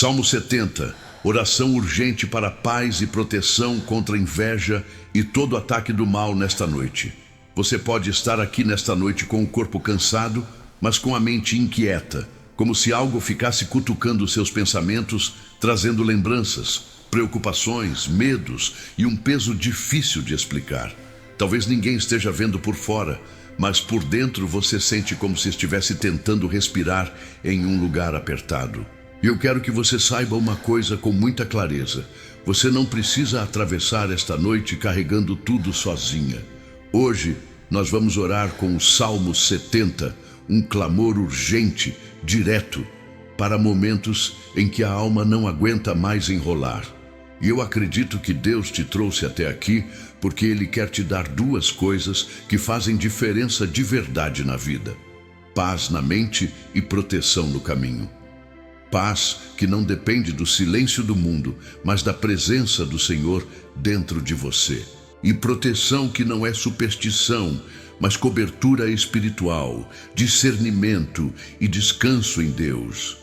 Salmo 70, oração urgente para paz e proteção contra a inveja e todo ataque do mal nesta noite. Você pode estar aqui nesta noite com o corpo cansado, mas com a mente inquieta, como se algo ficasse cutucando seus pensamentos, trazendo lembranças, preocupações, medos e um peso difícil de explicar. Talvez ninguém esteja vendo por fora, mas por dentro você sente como se estivesse tentando respirar em um lugar apertado. E eu quero que você saiba uma coisa com muita clareza. Você não precisa atravessar esta noite carregando tudo sozinha. Hoje, nós vamos orar com o Salmo 70, um clamor urgente, direto, para momentos em que a alma não aguenta mais enrolar. E eu acredito que Deus te trouxe até aqui porque Ele quer te dar duas coisas que fazem diferença de verdade na vida: paz na mente e proteção no caminho. Paz que não depende do silêncio do mundo, mas da presença do Senhor dentro de você. E proteção que não é superstição, mas cobertura espiritual, discernimento e descanso em Deus.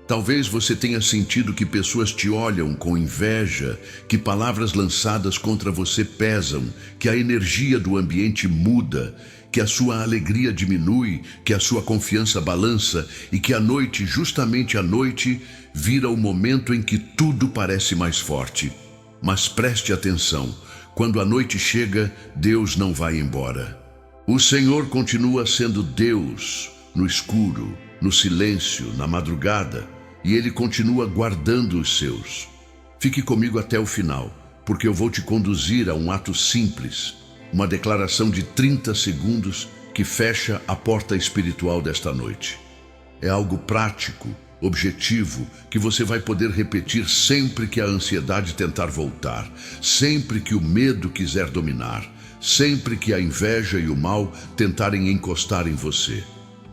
Talvez você tenha sentido que pessoas te olham com inveja, que palavras lançadas contra você pesam, que a energia do ambiente muda, que a sua alegria diminui, que a sua confiança balança e que a noite, justamente a noite, vira o momento em que tudo parece mais forte. Mas preste atenção, quando a noite chega, Deus não vai embora. O Senhor continua sendo Deus no escuro, no silêncio, na madrugada, e Ele continua guardando os seus. Fique comigo até o final, porque eu vou te conduzir a um ato simples, uma declaração de 30 segundos que fecha a porta espiritual desta noite. É algo prático, objetivo, que você vai poder repetir sempre que a ansiedade tentar voltar, sempre que o medo quiser dominar, sempre que a inveja e o mal tentarem encostar em você.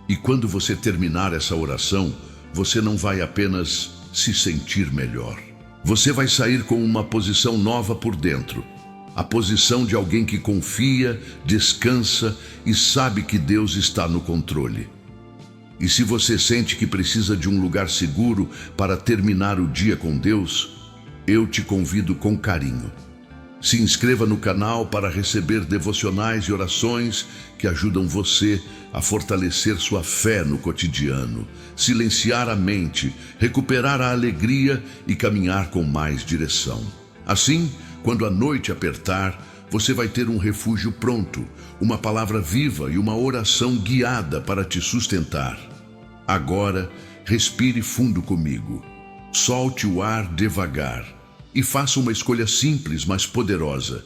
E quando você terminar essa oração, você não vai apenas se sentir melhor. Você vai sair com uma posição nova por dentro. A posição de alguém que confia, descansa e sabe que Deus está no controle. E se você sente que precisa de um lugar seguro para terminar o dia com Deus, eu te convido com carinho. Se inscreva no canal para receber devocionais e orações que ajudam você a fortalecer sua fé no cotidiano, silenciar a mente, recuperar a alegria e caminhar com mais direção. Assim, quando a noite apertar, você vai ter um refúgio pronto, uma palavra viva e uma oração guiada para te sustentar. Agora, respire fundo comigo. Solte o ar devagar e faça uma escolha simples, mas poderosa.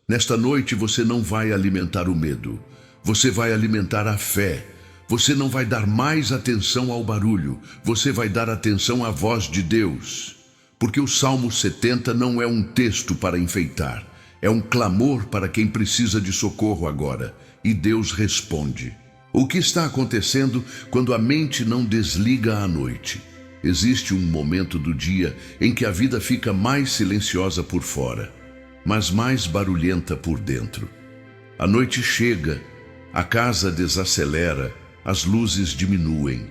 Nesta noite você não vai alimentar o medo, você vai alimentar a fé. Você não vai dar mais atenção ao barulho, você vai dar atenção à voz de Deus. Porque o Salmo 70 não é um texto para enfeitar, é um clamor para quem precisa de socorro agora, e Deus responde. O que está acontecendo quando a mente não desliga à noite? Existe um momento do dia em que a vida fica mais silenciosa por fora, mas mais barulhenta por dentro. A noite chega, a casa desacelera, as luzes diminuem,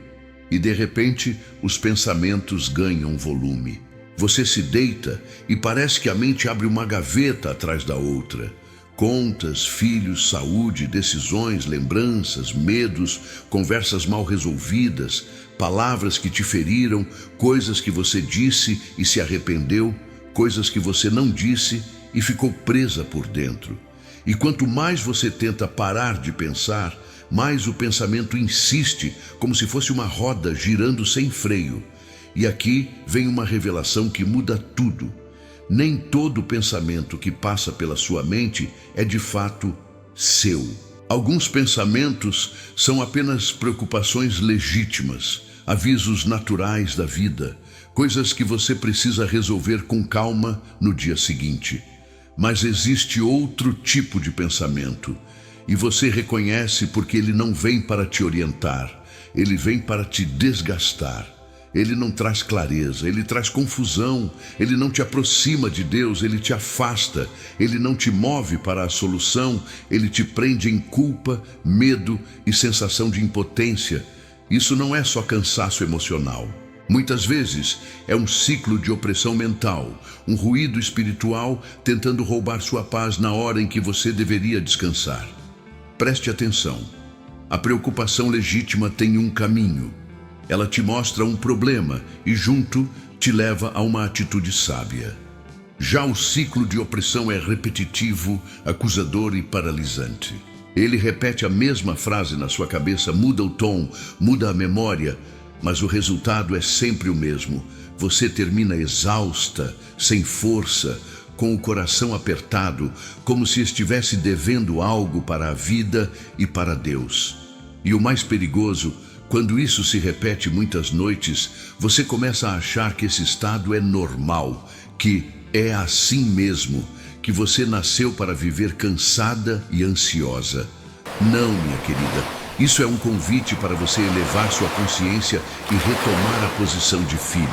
e de repente os pensamentos ganham volume. Você se deita e parece que a mente abre uma gaveta atrás da outra. Contas, filhos, saúde, decisões, lembranças, medos, conversas mal resolvidas, palavras que te feriram, coisas que você disse e se arrependeu, coisas que você não disse e ficou presa por dentro. E quanto mais você tenta parar de pensar, mais o pensamento insiste, como se fosse uma roda girando sem freio. E aqui vem uma revelação que muda tudo. Nem todo pensamento que passa pela sua mente é de fato seu. Alguns pensamentos são apenas preocupações legítimas, avisos naturais da vida, coisas que você precisa resolver com calma no dia seguinte. Mas existe outro tipo de pensamento, e você reconhece porque ele não vem para te orientar, ele vem para te desgastar. Ele não traz clareza, ele traz confusão, ele não te aproxima de Deus, ele te afasta, ele não te move para a solução, ele te prende em culpa, medo e sensação de impotência. Isso não é só cansaço emocional, Muitas vezes é um ciclo de opressão mental, um ruído espiritual tentando roubar sua paz na hora em que você deveria descansar. Preste atenção. A preocupação legítima tem um caminho. Ela te mostra um problema e, junto, te leva a uma atitude sábia. Já o ciclo de opressão é repetitivo, acusador e paralisante. Ele repete a mesma frase na sua cabeça, muda o tom, muda a memória, mas o resultado é sempre o mesmo. Você termina exausta, sem força, com o coração apertado, como se estivesse devendo algo para a vida e para Deus. E o mais perigoso, quando isso se repete muitas noites, você começa a achar que esse estado é normal, que é assim mesmo, que você nasceu para viver cansada e ansiosa. Não, minha querida. Isso é um convite para você elevar sua consciência e retomar a posição de filha,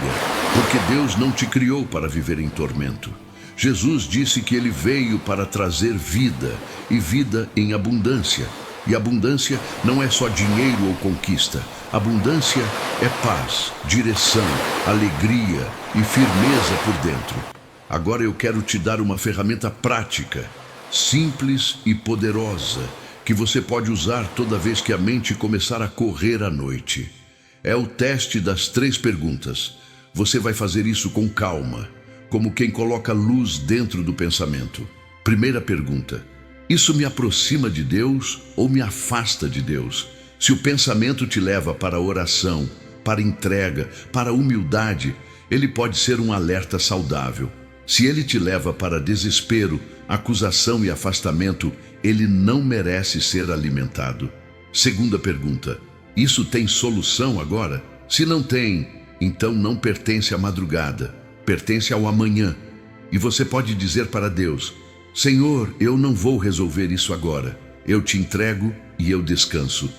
porque Deus não te criou para viver em tormento. Jesus disse que ele veio para trazer vida, e vida em abundância. E abundância não é só dinheiro ou conquista. Abundância é paz, direção, alegria e firmeza por dentro. Agora eu quero te dar uma ferramenta prática, simples e poderosa, que você pode usar toda vez que a mente começar a correr à noite. É o teste das 3 perguntas. Você vai fazer isso com calma, como quem coloca luz dentro do pensamento. Primeira pergunta: isso me aproxima de Deus ou me afasta de Deus? Se o pensamento te leva para a oração, para a entrega, para a humildade, ele pode ser um alerta saudável. Se ele te leva para desespero, acusação e afastamento, ele não merece ser alimentado. Segunda pergunta: isso tem solução agora? Se não tem, então não pertence à madrugada, pertence ao amanhã. E você pode dizer para Deus: Senhor, eu não vou resolver isso agora. Eu te entrego e eu descanso.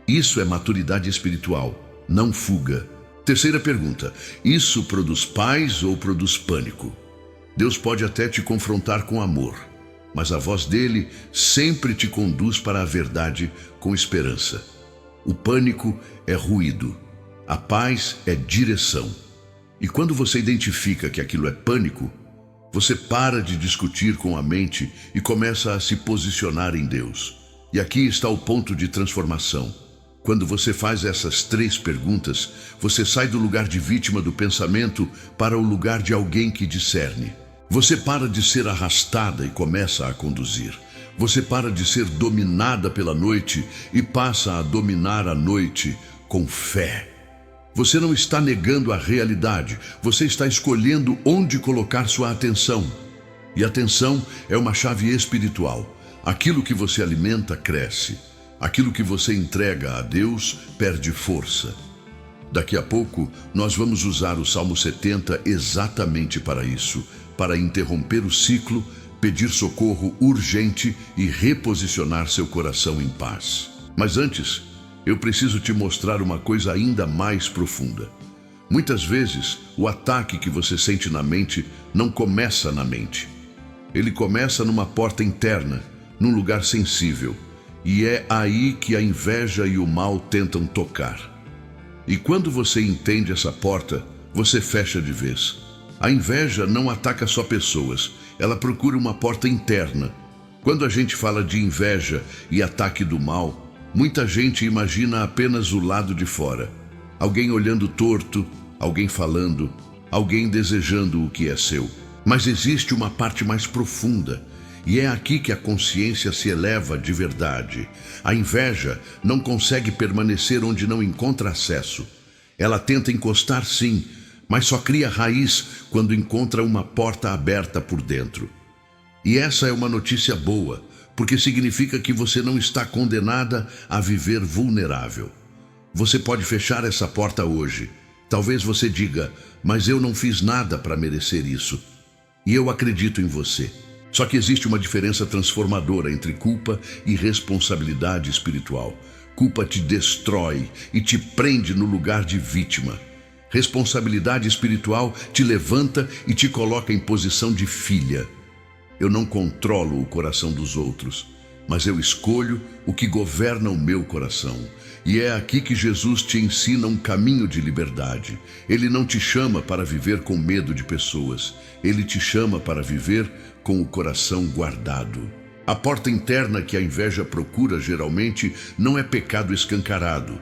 Isso é maturidade espiritual, não fuga. Terceira pergunta: isso produz paz ou produz pânico? Deus pode até te confrontar com amor, mas a voz dele sempre te conduz para a verdade com esperança. O pânico é ruído, a paz é direção. E quando você identifica que aquilo é pânico, você para de discutir com a mente e começa a se posicionar em Deus. E aqui está o ponto de transformação. Quando você faz essas 3 perguntas, você sai do lugar de vítima do pensamento para o lugar de alguém que discerne. Você para de ser arrastada e começa a conduzir. Você para de ser dominada pela noite e passa a dominar a noite com fé. Você não está negando a realidade, você está escolhendo onde colocar sua atenção. E atenção é uma chave espiritual. Aquilo que você alimenta cresce. Aquilo que você entrega a Deus perde força. Daqui a pouco, nós vamos usar o Salmo 70 exatamente para isso, para interromper o ciclo, pedir socorro urgente e reposicionar seu coração em paz. Mas antes, eu preciso te mostrar uma coisa ainda mais profunda. Muitas vezes, o ataque que você sente na mente não começa na mente. Ele começa numa porta interna, num lugar sensível. E é aí que a inveja e o mal tentam tocar. E quando você entende essa porta, você fecha de vez. A inveja não ataca só pessoas, ela procura uma porta interna. Quando a gente fala de inveja e ataque do mal, muita gente imagina apenas o lado de fora. Alguém olhando torto, alguém falando, alguém desejando o que é seu. Mas existe uma parte mais profunda, e é aqui que a consciência se eleva de verdade. A inveja não consegue permanecer onde não encontra acesso. Ela tenta encostar sim, mas só cria raiz quando encontra uma porta aberta por dentro. E essa é uma notícia boa, porque significa que você não está condenada a viver vulnerável. Você pode fechar essa porta hoje. Talvez você diga: mas eu não fiz nada para merecer isso. E eu acredito em você. Só que existe uma diferença transformadora entre culpa e responsabilidade espiritual. Culpa te destrói e te prende no lugar de vítima. Responsabilidade espiritual te levanta e te coloca em posição de filha. Eu não controlo o coração dos outros. mas eu escolho o que governa o meu coração. E é aqui que Jesus te ensina um caminho de liberdade. Ele não te chama para viver com medo de pessoas. Ele te chama para viver com o coração guardado. A porta interna que a inveja procura geralmente não é pecado escancarado.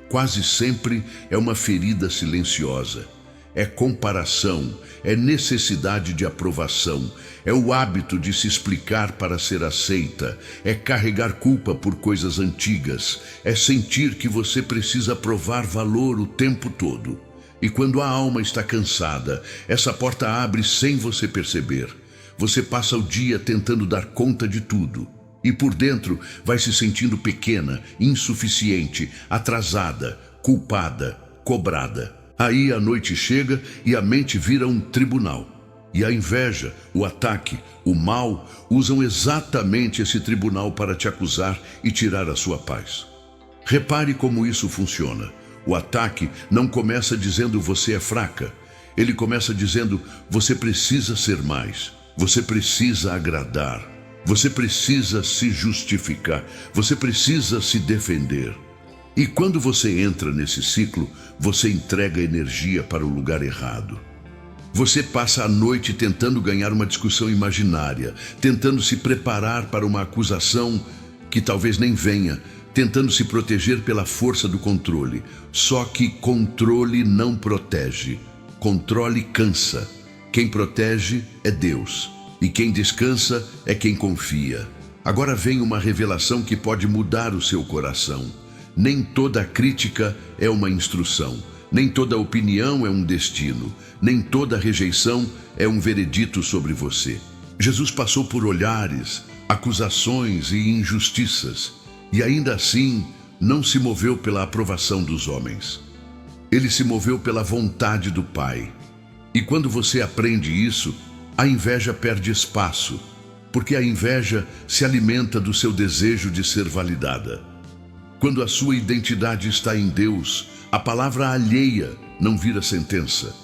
Quase sempre é uma ferida silenciosa. É comparação, é necessidade de aprovação, é o hábito de se explicar para ser aceita, é carregar culpa por coisas antigas, é sentir que você precisa provar valor o tempo todo. E quando a alma está cansada, essa porta abre sem você perceber. Você passa o dia tentando dar conta de tudo. E por dentro vai se sentindo pequena, insuficiente, atrasada, culpada, cobrada. Aí a noite chega e a mente vira um tribunal. E a inveja, o ataque, o mal usam exatamente esse tribunal para te acusar e tirar a sua paz. Repare como isso funciona. O ataque não começa dizendo você é fraca. Ele começa dizendo você precisa ser mais. Você precisa agradar. Você precisa se justificar. Você precisa se defender. E quando você entra nesse ciclo, você entrega energia para o lugar errado. Você passa a noite tentando ganhar uma discussão imaginária, tentando se preparar para uma acusação que talvez nem venha, tentando se proteger pela força do controle. Só que controle não protege. Controle cansa. Quem protege é Deus. E quem descansa é quem confia. Agora vem uma revelação que pode mudar o seu coração. Nem toda crítica é uma instrução, nem toda opinião é um destino, nem toda rejeição é um veredito sobre você. Jesus passou por olhares, acusações e injustiças, e ainda assim não se moveu pela aprovação dos homens. Ele se moveu pela vontade do Pai. E quando você aprende isso, a inveja perde espaço, porque a inveja se alimenta do seu desejo de ser validada. Quando a sua identidade está em Deus, a palavra alheia não vira sentença.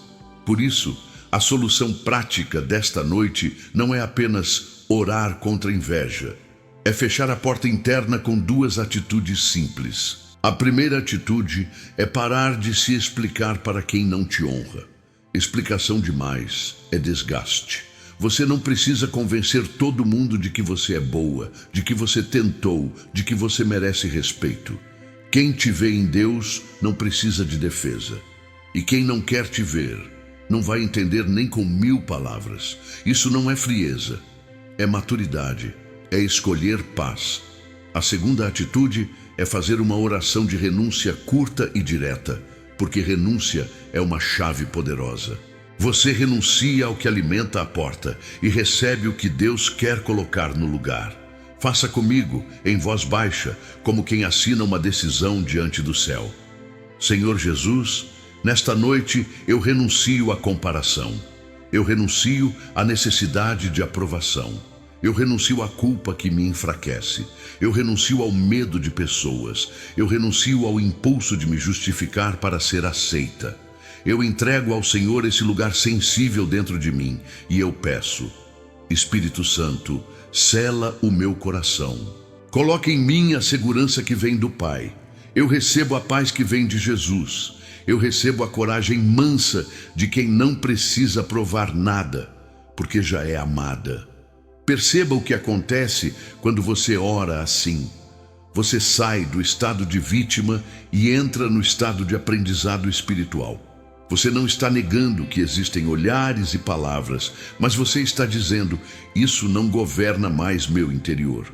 Por isso, a solução prática desta noite não é apenas orar contra a inveja. É fechar a porta interna com duas atitudes simples. A primeira atitude é parar de se explicar para quem não te honra. Explicação demais é desgaste. Você não precisa convencer todo mundo de que você é boa, de que você tentou, de que você merece respeito. Quem te vê em Deus não precisa de defesa. E quem não quer te ver não vai entender nem com 1000 palavras. Isso não é frieza, é maturidade, é escolher paz. A segunda atitude é fazer uma oração de renúncia curta e direta, porque renúncia é uma chave poderosa. Você renuncia ao que alimenta a porta e recebe o que Deus quer colocar no lugar. Faça comigo, em voz baixa, como quem assina uma decisão diante do céu. Senhor Jesus, nesta noite eu renuncio à comparação. Eu renuncio à necessidade de aprovação. Eu renuncio à culpa que me enfraquece. Eu renuncio ao medo de pessoas. Eu renuncio ao impulso de me justificar para ser aceita. Eu entrego ao Senhor esse lugar sensível dentro de mim e eu peço, Espírito Santo, sela o meu coração. Coloque em mim a segurança que vem do Pai. Eu recebo a paz que vem de Jesus. Eu recebo a coragem mansa de quem não precisa provar nada, porque já é amada. Perceba o que acontece quando você ora assim. Você sai do estado de vítima e entra no estado de aprendizado espiritual. Você não está negando que existem olhares e palavras, mas você está dizendo, isso não governa mais meu interior.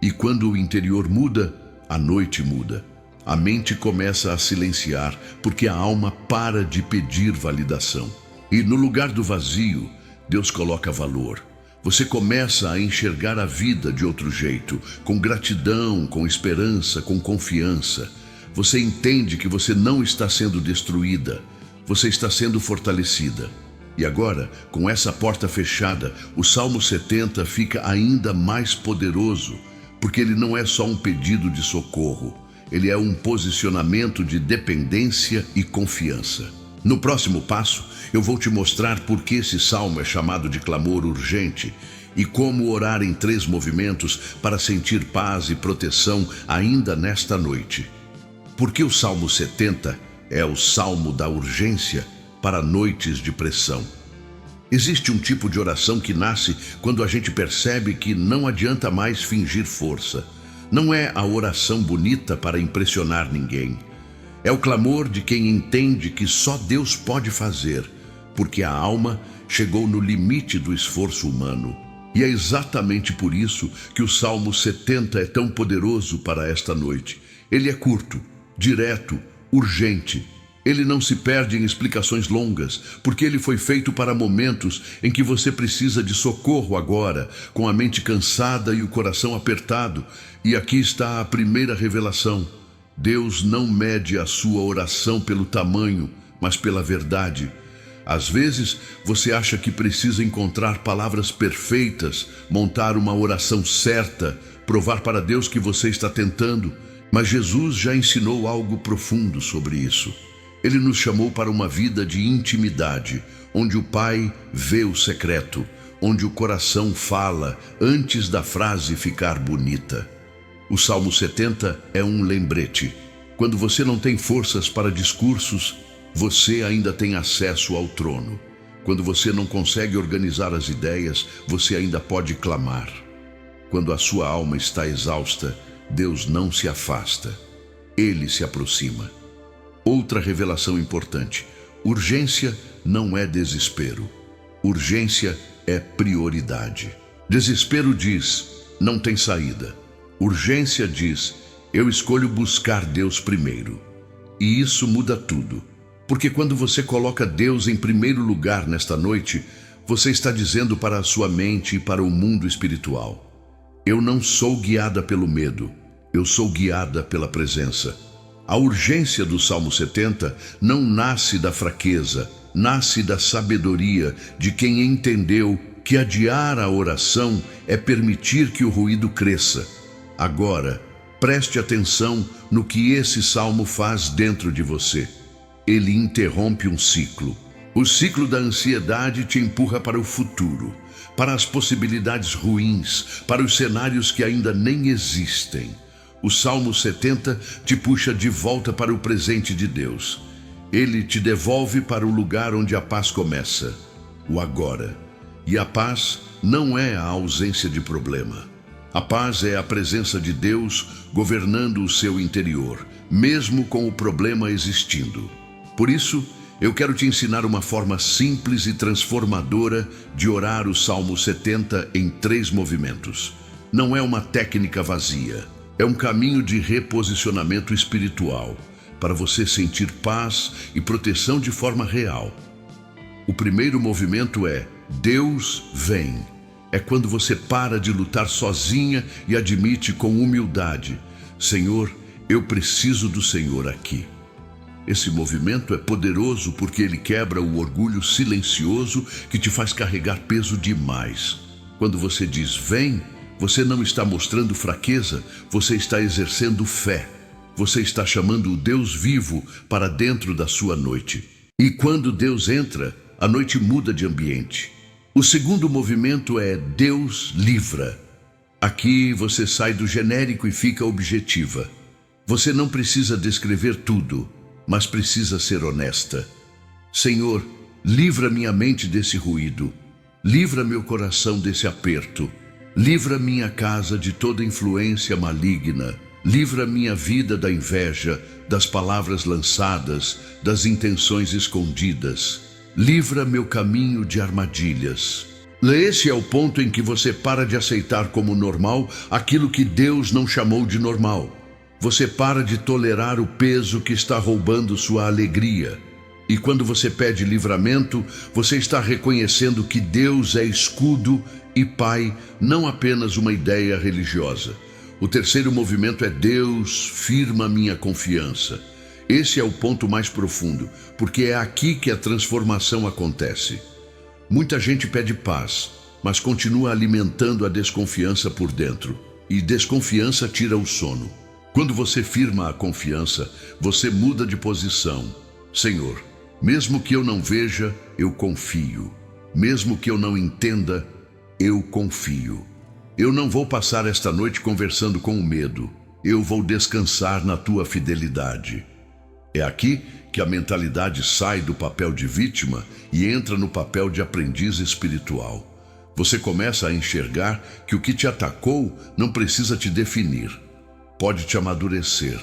E quando o interior muda, a noite muda. A mente começa a silenciar, porque a alma para de pedir validação. E no lugar do vazio, Deus coloca valor. Você começa a enxergar a vida de outro jeito, com gratidão, com esperança, com confiança. Você entende que você não está sendo destruída. Você está sendo fortalecida. E agora, com essa porta fechada, o Salmo 70 fica ainda mais poderoso, porque ele não é só um pedido de socorro, ele é um posicionamento de dependência e confiança. No próximo passo, eu vou te mostrar por que esse salmo é chamado de clamor urgente e como orar em 3 movimentos para sentir paz e proteção ainda nesta noite. Porque o Salmo 70 é o salmo da urgência para noites de pressão. Existe um tipo de oração que nasce quando a gente percebe que não adianta mais fingir força. Não é a oração bonita para impressionar ninguém. É o clamor de quem entende que só Deus pode fazer, porque a alma chegou no limite do esforço humano. E é exatamente por isso que o Salmo 70 é tão poderoso para esta noite. Ele é curto, direto, urgente. Ele não se perde em explicações longas, porque ele foi feito para momentos em que você precisa de socorro agora, com a mente cansada e o coração apertado. E aqui está a primeira revelação. Deus não mede a sua oração pelo tamanho, mas pela verdade. Às vezes, você acha que precisa encontrar palavras perfeitas, montar uma oração certa, provar para Deus que você está tentando, mas Jesus já ensinou algo profundo sobre isso. Ele nos chamou para uma vida de intimidade, onde o Pai vê o secreto, onde o coração fala antes da frase ficar bonita. O Salmo 70 é um lembrete. Quando você não tem forças para discursos, você ainda tem acesso ao trono. Quando você não consegue organizar as ideias, você ainda pode clamar. Quando a sua alma está exausta, Deus não se afasta. Ele se aproxima. Outra revelação importante: urgência não é desespero. Urgência é prioridade. Desespero diz, não tem saída. Urgência diz, eu escolho buscar Deus primeiro. E isso muda tudo. Porque quando você coloca Deus em primeiro lugar nesta noite, você está dizendo para a sua mente e para o mundo espiritual: eu não sou guiada pelo medo, eu sou guiada pela presença. A urgência do Salmo 70 não nasce da fraqueza, nasce da sabedoria de quem entendeu que adiar a oração é permitir que o ruído cresça. Agora, preste atenção no que esse salmo faz dentro de você. Ele interrompe um ciclo. O ciclo da ansiedade te empurra para o futuro, para as possibilidades ruins, para os cenários que ainda nem existem. O Salmo 70 te puxa de volta para o presente de Deus. Ele te devolve para o lugar onde a paz começa, o agora. E a paz não é a ausência de problema. A paz é a presença de Deus governando o seu interior, mesmo com o problema existindo. Por isso, eu quero te ensinar uma forma simples e transformadora de orar o Salmo 70 em 3 movimentos. Não é uma técnica vazia. É um caminho de reposicionamento espiritual, para você sentir paz e proteção de forma real. O primeiro movimento é Deus vem. É quando você para de lutar sozinha e admite com humildade: Senhor, eu preciso do Senhor aqui. Esse movimento é poderoso porque ele quebra o orgulho silencioso que te faz carregar peso demais. Quando você diz vem, você não está mostrando fraqueza, você está exercendo fé. Você está chamando o Deus vivo para dentro da sua noite. E quando Deus entra, a noite muda de ambiente. O segundo movimento é Deus livra. Aqui você sai do genérico e fica objetiva. Você não precisa descrever tudo, mas precisa ser honesta. Senhor, livra minha mente desse ruído. Livra meu coração desse aperto. Livra minha casa de toda influência maligna. Livra minha vida da inveja, das palavras lançadas, das intenções escondidas. Livra meu caminho de armadilhas. Esse é o ponto em que você para de aceitar como normal aquilo que Deus não chamou de normal. Você para de tolerar o peso que está roubando sua alegria. E quando você pede livramento, você está reconhecendo que Deus é escudo e Pai, não apenas uma ideia religiosa. O terceiro movimento é Deus firma minha confiança. Esse é o ponto mais profundo, porque é aqui que a transformação acontece. Muita gente pede paz, mas continua alimentando a desconfiança por dentro. E desconfiança tira o sono. Quando você firma a confiança, você muda de posição. Senhor, mesmo que eu não veja, eu confio. Mesmo que eu não entenda, eu confio. Eu não vou passar esta noite conversando com o medo. Eu vou descansar na tua fidelidade. É aqui que a mentalidade sai do papel de vítima e entra no papel de aprendiz espiritual. Você começa a enxergar que o que te atacou não precisa te definir. Pode te amadurecer.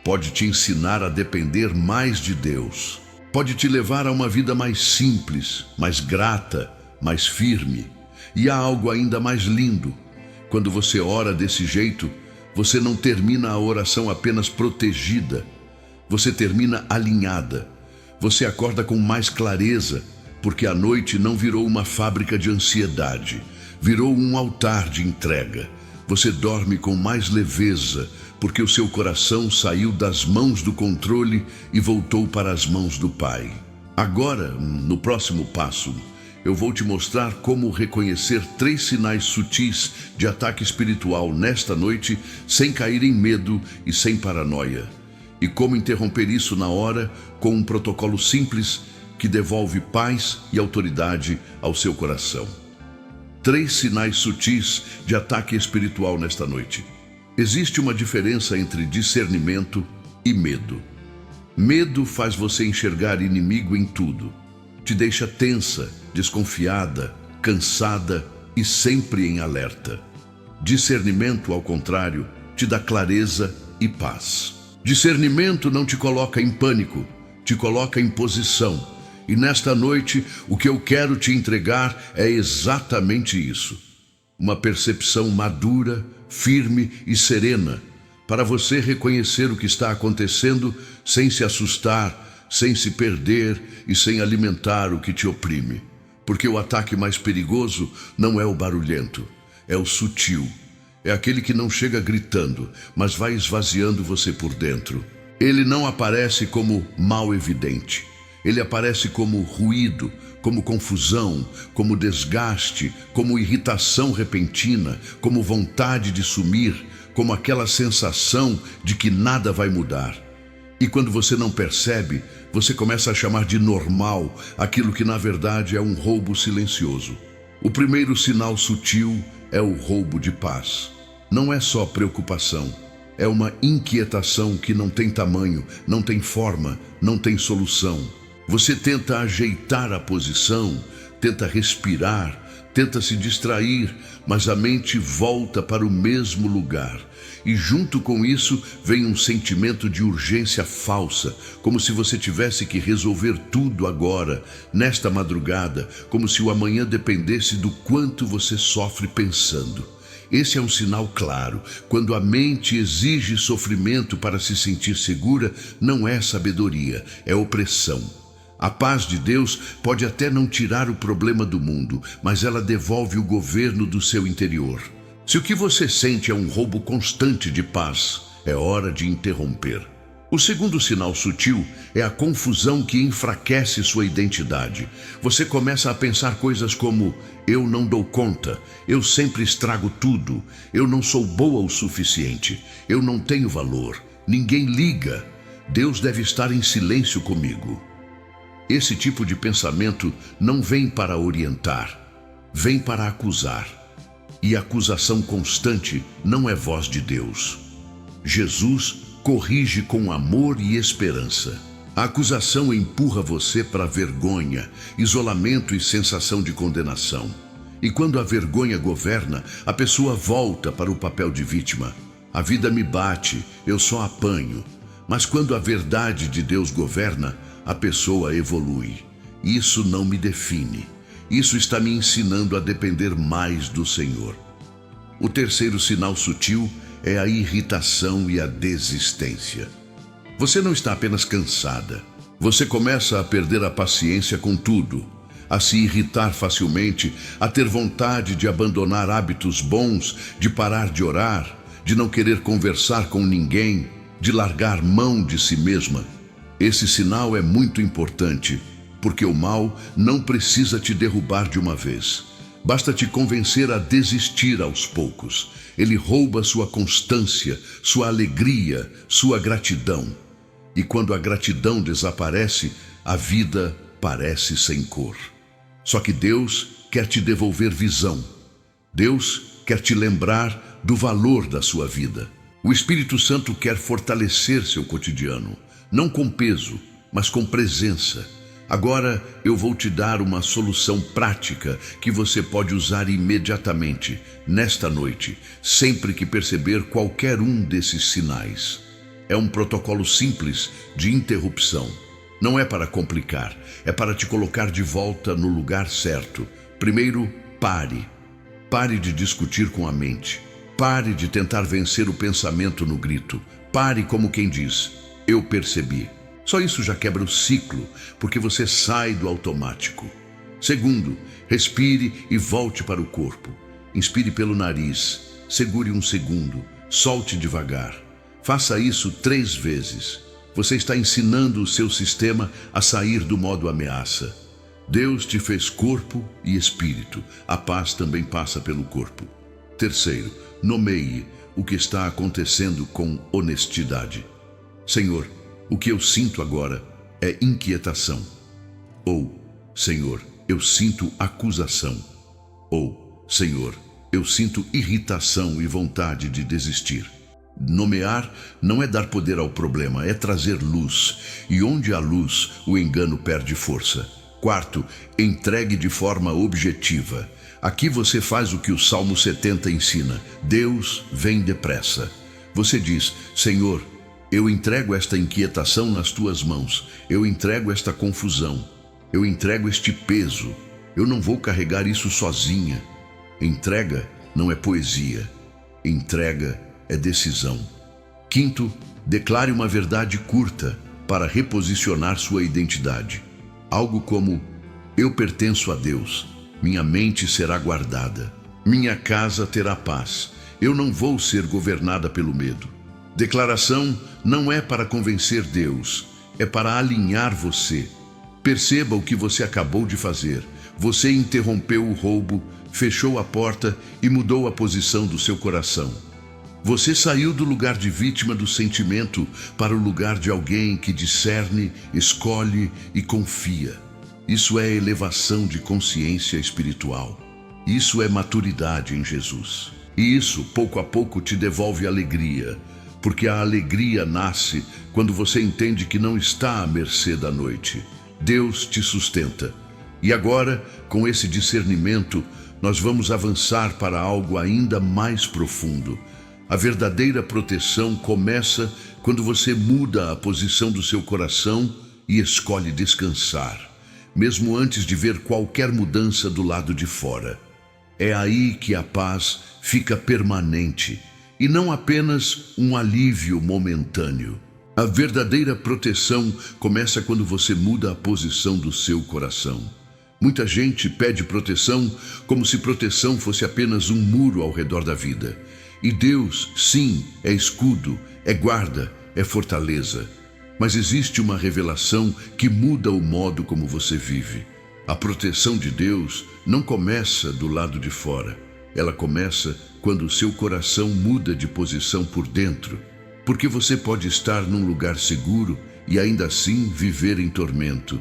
Pode te ensinar a depender mais de Deus. Pode te levar a uma vida mais simples, mais grata, mais firme. E há algo ainda mais lindo. Quando você ora desse jeito, você não termina a oração apenas protegida. Você termina alinhada. Você acorda com mais clareza, porque a noite não virou uma fábrica de ansiedade. Virou um altar de entrega. Você dorme com mais leveza, porque o seu coração saiu das mãos do controle e voltou para as mãos do Pai. Agora, no próximo passo, eu vou te mostrar como reconhecer 3 sinais sutis de ataque espiritual nesta noite, sem cair em medo e sem paranoia. E como interromper isso na hora com um protocolo simples que devolve paz e autoridade ao seu coração. 3 sinais sutis de ataque espiritual nesta noite. Existe uma diferença entre discernimento e medo. Medo faz você enxergar inimigo em tudo. Te deixa tensa, desconfiada, cansada e sempre em alerta. Discernimento, ao contrário, te dá clareza e paz. Discernimento não te coloca em pânico, te coloca em posição. E nesta noite, o que eu quero te entregar é exatamente isso. Uma percepção madura, firme e serena, para você reconhecer o que está acontecendo sem se assustar, sem se perder e sem alimentar o que te oprime. Porque o ataque mais perigoso não é o barulhento, é o sutil. É aquele que não chega gritando, mas vai esvaziando você por dentro. Ele não aparece como mal evidente. Ele aparece como ruído, como confusão, como desgaste, como irritação repentina, como vontade de sumir, como aquela sensação de que nada vai mudar. E quando você não percebe, você começa a chamar de normal aquilo que na verdade é um roubo silencioso. O primeiro sinal sutil é o roubo de paz. Não é só preocupação, é uma inquietação que não tem tamanho, não tem forma, não tem solução. Você tenta ajeitar a posição, tenta respirar, tenta se distrair, mas a mente volta para o mesmo lugar. E junto com isso vem um sentimento de urgência falsa, como se você tivesse que resolver tudo agora, nesta madrugada, como se o amanhã dependesse do quanto você sofre pensando. Esse é um sinal claro. Quando a mente exige sofrimento para se sentir segura, não é sabedoria, é opressão. A paz de Deus pode até não tirar o problema do mundo, mas ela devolve o governo do seu interior. Se o que você sente é um roubo constante de paz, é hora de interromper. O segundo sinal sutil é a confusão que enfraquece sua identidade. Você começa a pensar coisas como: eu não dou conta, eu sempre estrago tudo, eu não sou boa o suficiente, eu não tenho valor, ninguém liga, Deus deve estar em silêncio comigo. Esse tipo de pensamento não vem para orientar, vem para acusar. E acusação constante não é voz de Deus. Jesus corrige com amor e esperança. A acusação empurra você para vergonha, isolamento e sensação de condenação. E quando a vergonha governa, a pessoa volta para o papel de vítima. A vida me bate, eu só apanho. Mas quando a verdade de Deus governa, a pessoa evolui. Isso não me define. Isso está me ensinando a depender mais do Senhor. O terceiro sinal sutil é a irritação e a desistência. Você não está apenas cansada. Você começa a perder a paciência com tudo, a se irritar facilmente, a ter vontade de abandonar hábitos bons, de parar de orar, de não querer conversar com ninguém, de largar mão de si mesma. Esse sinal é muito importante, porque o mal não precisa te derrubar de uma vez. Basta te convencer a desistir aos poucos. Ele rouba sua constância, sua alegria, sua gratidão. E quando a gratidão desaparece, a vida parece sem cor. Só que Deus quer te devolver visão. Deus quer te lembrar do valor da sua vida. O Espírito Santo quer fortalecer seu cotidiano, não com peso, mas com presença. Agora eu vou te dar uma solução prática que você pode usar imediatamente, nesta noite, sempre que perceber qualquer um desses sinais. É um protocolo simples de interrupção. Não é para complicar, é para te colocar de volta no lugar certo. Primeiro, pare. Pare de discutir com a mente. Pare de tentar vencer o pensamento no grito. Pare como quem diz, eu percebi. Só isso já quebra o ciclo, porque você sai do automático. Segundo, respire e volte para o corpo. Inspire pelo nariz, segure um segundo, solte devagar. Faça isso 3 vezes. Você está ensinando o seu sistema a sair do modo ameaça. Deus te fez corpo e espírito. A paz também passa pelo corpo. Terceiro, nomeie o que está acontecendo com honestidade. Senhor, o que eu sinto agora é inquietação. Ou, Senhor, eu sinto acusação. Ou, Senhor, eu sinto irritação e vontade de desistir. Nomear não é dar poder ao problema, é trazer luz. E onde há luz, o engano perde força. Quarto, entregue de forma objetiva. Aqui você faz o que o Salmo 70 ensina. Deus vem depressa. Você diz, Senhor, eu entrego esta inquietação nas tuas mãos. Eu entrego esta confusão. Eu entrego este peso. Eu não vou carregar isso sozinha. Entrega não é poesia. Entrega é decisão. Quinto, declare uma verdade curta para reposicionar sua identidade. Algo como, eu pertenço a Deus, minha mente será guardada, minha casa terá paz, eu não vou ser governada pelo medo. Declaração não é para convencer Deus, é para alinhar você. Perceba o que você acabou de fazer. Você interrompeu o roubo, fechou a porta e mudou a posição do seu coração. Você saiu do lugar de vítima do sentimento para o lugar de alguém que discerne, escolhe e confia. Isso é elevação de consciência espiritual. Isso é maturidade em Jesus. E isso, pouco a pouco, te devolve alegria, porque a alegria nasce quando você entende que não está à mercê da noite. Deus te sustenta. E agora, com esse discernimento, nós vamos avançar para algo ainda mais profundo. A verdadeira proteção começa quando você muda a posição do seu coração e escolhe descansar, mesmo antes de ver qualquer mudança do lado de fora. É aí que a paz fica permanente e não apenas um alívio momentâneo. A verdadeira proteção começa quando você muda a posição do seu coração. Muita gente pede proteção como se proteção fosse apenas um muro ao redor da vida. E Deus, sim, é escudo, é guarda, é fortaleza. Mas existe uma revelação que muda o modo como você vive. A proteção de Deus não começa do lado de fora. Ela começa quando o seu coração muda de posição por dentro. Porque você pode estar num lugar seguro e ainda assim viver em tormento.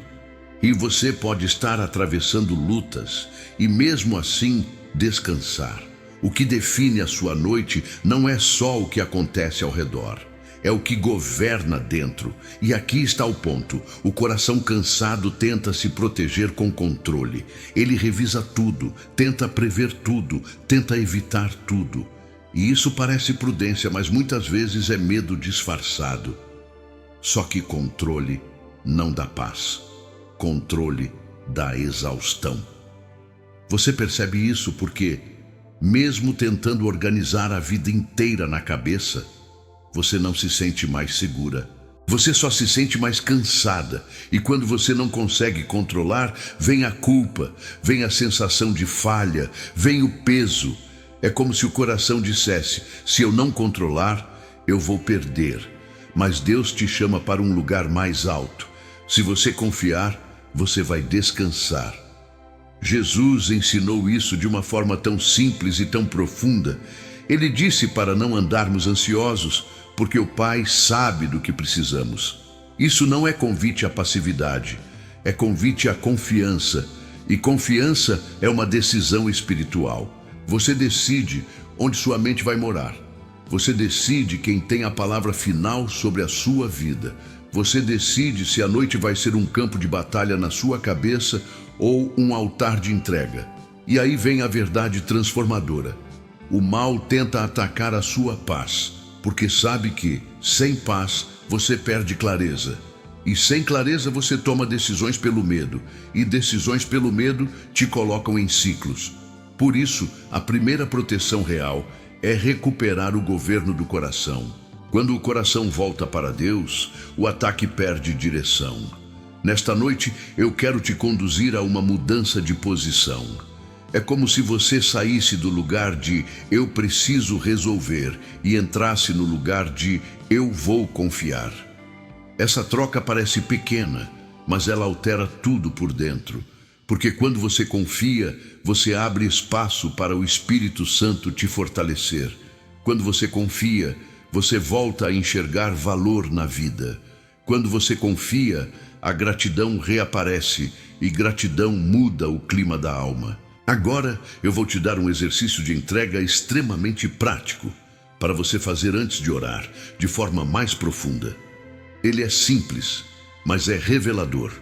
E você pode estar atravessando lutas e mesmo assim descansar. O que define a sua noite não é só o que acontece ao redor, é o que governa dentro. E aqui está o ponto. O coração cansado tenta se proteger com controle. Ele revisa tudo, tenta prever tudo, tenta evitar tudo. E isso parece prudência, mas muitas vezes é medo disfarçado. Só que controle não dá paz. Controle dá exaustão. Você percebe isso porque, mesmo tentando organizar a vida inteira na cabeça, você não se sente mais segura. Você só se sente mais cansada. E quando você não consegue controlar, vem a culpa, vem a sensação de falha, vem o peso. É como se o coração dissesse, se eu não controlar, eu vou perder. Mas Deus te chama para um lugar mais alto. Se você confiar, você vai descansar. Jesus ensinou isso de uma forma tão simples e tão profunda. Ele disse para não andarmos ansiosos, porque o Pai sabe do que precisamos. Isso não é convite à passividade, é convite à confiança. E confiança é uma decisão espiritual. Você decide onde sua mente vai morar. Você decide quem tem a palavra final sobre a sua vida. Você decide se a noite vai ser um campo de batalha na sua cabeça ou um altar de entrega. E aí vem a verdade transformadora. O mal tenta atacar a sua paz, porque sabe que, sem paz, você perde clareza. E sem clareza você toma decisões pelo medo, e decisões pelo medo te colocam em ciclos. Por isso, a primeira proteção real é recuperar o governo do coração. Quando o coração volta para Deus, o ataque perde direção. Nesta noite, eu quero te conduzir a uma mudança de posição. É como se você saísse do lugar de eu preciso resolver e entrasse no lugar de eu vou confiar. Essa troca parece pequena, mas ela altera tudo por dentro. Porque quando você confia, você abre espaço para o Espírito Santo te fortalecer. Quando você confia, você volta a enxergar valor na vida. Quando você confia, a gratidão reaparece e gratidão muda o clima da alma. Agora eu vou te dar um exercício de entrega extremamente prático para você fazer antes de orar, de forma mais profunda. Ele é simples, mas é revelador.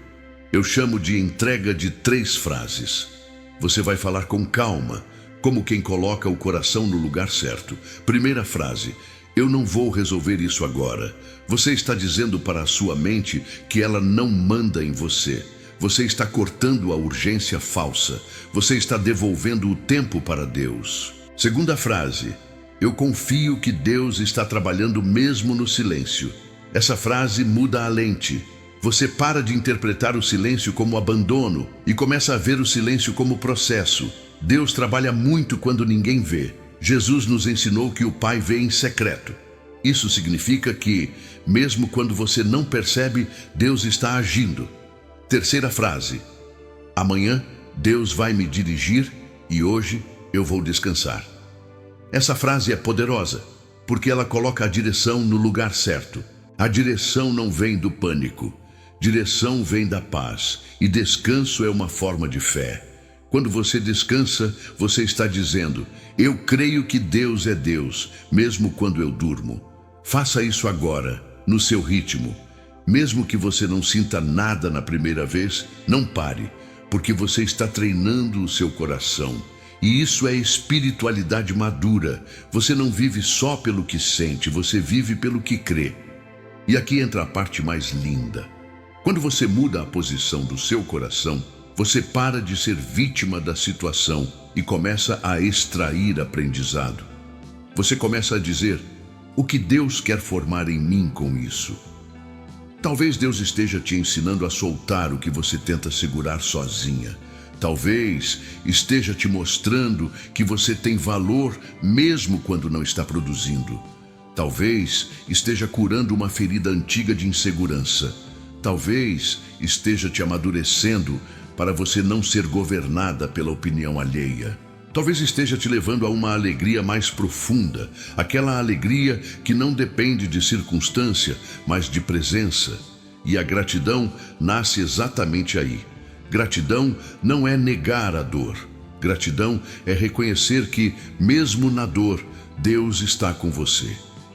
Eu chamo de entrega de 3 frases. Você vai falar com calma, como quem coloca o coração no lugar certo. Primeira frase: eu não vou resolver isso agora. Você está dizendo para a sua mente que ela não manda em você. Você está cortando a urgência falsa. Você está devolvendo o tempo para Deus. Segunda frase: eu confio que Deus está trabalhando mesmo no silêncio. Essa frase muda a lente. Você para de interpretar o silêncio como abandono e começa a ver o silêncio como processo. Deus trabalha muito quando ninguém vê. Jesus nos ensinou que o Pai vê em secreto. Isso significa que, mesmo quando você não percebe, Deus está agindo. Terceira frase: amanhã Deus vai me dirigir e hoje eu vou descansar. Essa frase é poderosa, porque ela coloca a direção no lugar certo. A direção não vem do pânico. Direção vem da paz, e descanso é uma forma de fé. Quando você descansa, você está dizendo: eu creio que Deus é Deus, mesmo quando eu durmo. Faça isso agora, no seu ritmo. Mesmo que você não sinta nada na primeira vez, não pare, porque você está treinando o seu coração. E isso é espiritualidade madura. Você não vive só pelo que sente, você vive pelo que crê. E aqui entra a parte mais linda. Quando você muda a posição do seu coração, você para de ser vítima da situação e começa a extrair aprendizado. Você começa a dizer: o que Deus quer formar em mim com isso? Talvez Deus esteja te ensinando a soltar o que você tenta segurar sozinha. Talvez esteja te mostrando que você tem valor mesmo quando não está produzindo. Talvez esteja curando uma ferida antiga de insegurança. Talvez esteja te amadurecendo para você não ser governada pela opinião alheia. Talvez esteja te levando a uma alegria mais profunda, aquela alegria que não depende de circunstância, mas de presença. E a gratidão nasce exatamente aí. Gratidão não é negar a dor. Gratidão é reconhecer que, mesmo na dor, Deus está com você.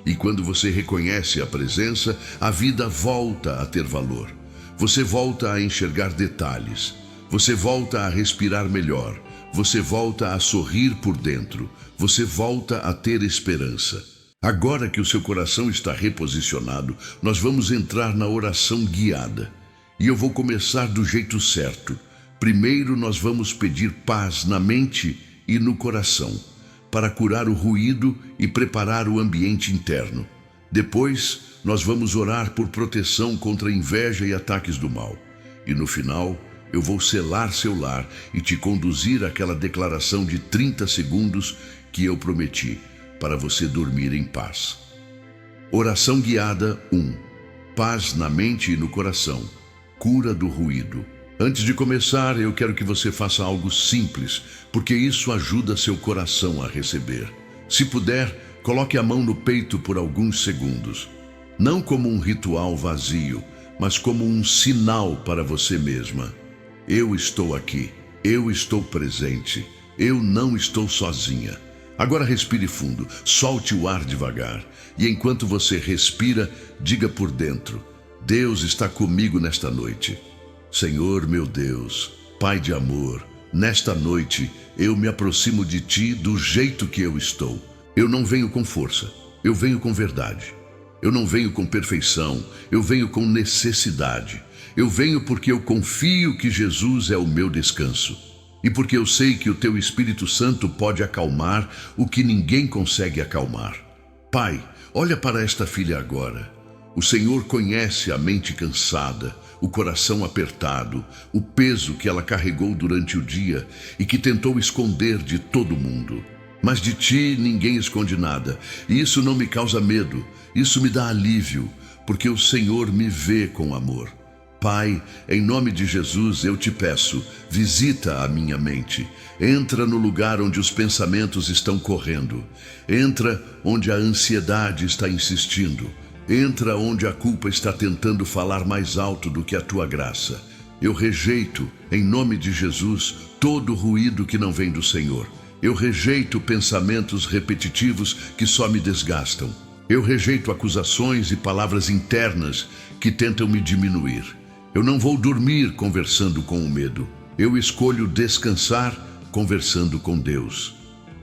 E quando você reconhece a presença, a vida volta a ter valor. Você volta a enxergar detalhes. Você volta a respirar melhor. Você volta a sorrir por dentro. Você volta a ter esperança. Agora que o seu coração está reposicionado, nós vamos entrar na oração guiada. E eu vou começar do jeito certo. Primeiro nós vamos pedir paz na mente e no coração, para curar o ruído e preparar o ambiente interno. Depois, nós vamos orar por proteção contra a inveja e ataques do mal. E no final, eu vou selar seu lar e te conduzir àquela declaração de 30 segundos que eu prometi, para você dormir em paz. Oração guiada 1. Paz na mente e no coração. Cura do ruído. Antes de começar, eu quero que você faça algo simples, porque isso ajuda seu coração a receber. Se puder, coloque a mão no peito por alguns segundos. Não como um ritual vazio, mas como um sinal para você mesma. Eu estou aqui, eu estou presente, Eu não estou sozinha. Agora respire fundo, solte o ar devagar. E enquanto você respira, diga por dentro: Deus está comigo nesta noite. Senhor meu Deus, Pai de amor, nesta noite eu me aproximo de Ti do jeito que eu estou. Eu não venho com força, eu venho com verdade. Eu não venho com perfeição, eu venho com necessidade. Eu venho porque eu confio que Jesus é o meu descanso. E porque eu sei que o Teu Espírito Santo pode acalmar o que ninguém consegue acalmar. Pai, olha para esta filha agora. O Senhor conhece a mente cansada, o coração apertado, o peso que ela carregou durante o dia e que tentou esconder de todo mundo. Mas de Ti ninguém esconde nada, e isso não me causa medo, isso me dá alívio, porque o Senhor me vê com amor. Pai, em nome de Jesus eu te peço, visita a minha mente. Entra no lugar onde os pensamentos estão correndo. Entra onde a ansiedade está insistindo. Entra onde a culpa está tentando falar mais alto do que a tua graça. Eu rejeito, em nome de Jesus, todo ruído que não vem do Senhor. Eu rejeito pensamentos repetitivos que só me desgastam. Eu rejeito acusações e palavras internas que tentam me diminuir. Eu não vou dormir conversando com o medo. Eu escolho descansar conversando com Deus.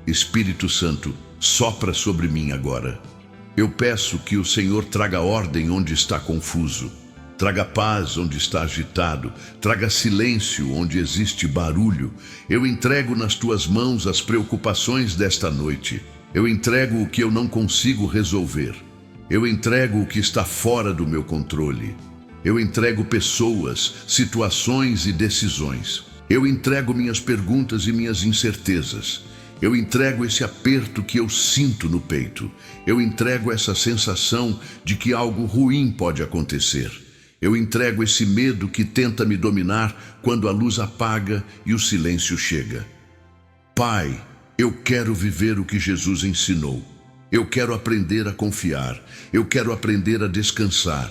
Espírito Santo, sopra sobre mim agora. Eu peço que o Senhor traga ordem onde está confuso. Traga paz onde está agitado. Traga silêncio onde existe barulho. Eu entrego nas tuas mãos as preocupações desta noite. Eu entrego o que eu não consigo resolver. Eu entrego o que está fora do meu controle. Eu entrego pessoas, situações e decisões. Eu entrego minhas perguntas e minhas incertezas. Eu entrego esse aperto que eu sinto no peito. Eu entrego essa sensação de que algo ruim pode acontecer. Eu entrego esse medo que tenta me dominar quando a luz apaga e o silêncio chega. Pai, eu quero viver o que Jesus ensinou. Eu quero aprender a confiar. Eu quero aprender a descansar.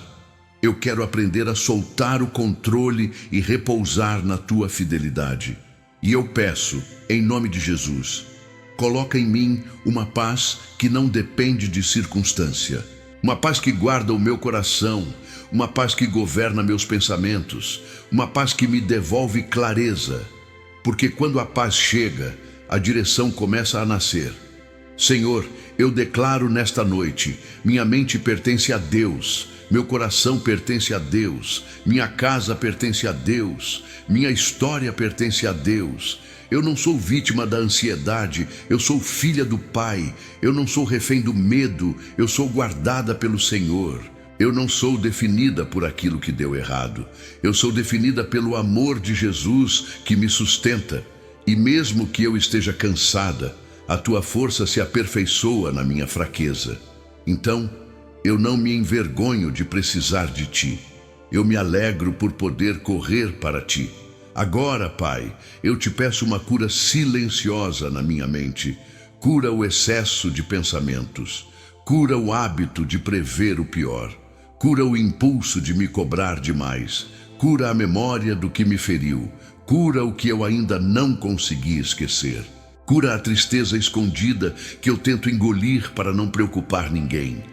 Eu quero aprender a soltar o controle e repousar na tua fidelidade. E eu peço, em nome de Jesus, coloca em mim uma paz que não depende de circunstância. Uma paz que guarda o meu coração, uma paz que governa meus pensamentos, uma paz que me devolve clareza. Porque quando a paz chega, a direção começa a nascer. Senhor, eu declaro nesta noite, minha mente pertence a Deus, meu coração pertence a Deus, minha casa pertence a Deus, minha história pertence a Deus. Eu não sou vítima da ansiedade, eu sou filha do Pai. Eu não sou refém do medo, eu sou guardada pelo Senhor. Eu não sou definida por aquilo que deu errado. Eu sou definida pelo amor de Jesus que me sustenta. E mesmo que eu esteja cansada, a tua força se aperfeiçoa na minha fraqueza. Então, eu não me envergonho de precisar de ti. Eu me alegro por poder correr para ti. Agora, Pai, eu te peço uma cura silenciosa na minha mente. Cura o excesso de pensamentos. Cura o hábito de prever o pior. Cura o impulso de me cobrar demais. Cura a memória do que me feriu. Cura o que eu ainda não consegui esquecer. Cura a tristeza escondida que eu tento engolir para não preocupar ninguém.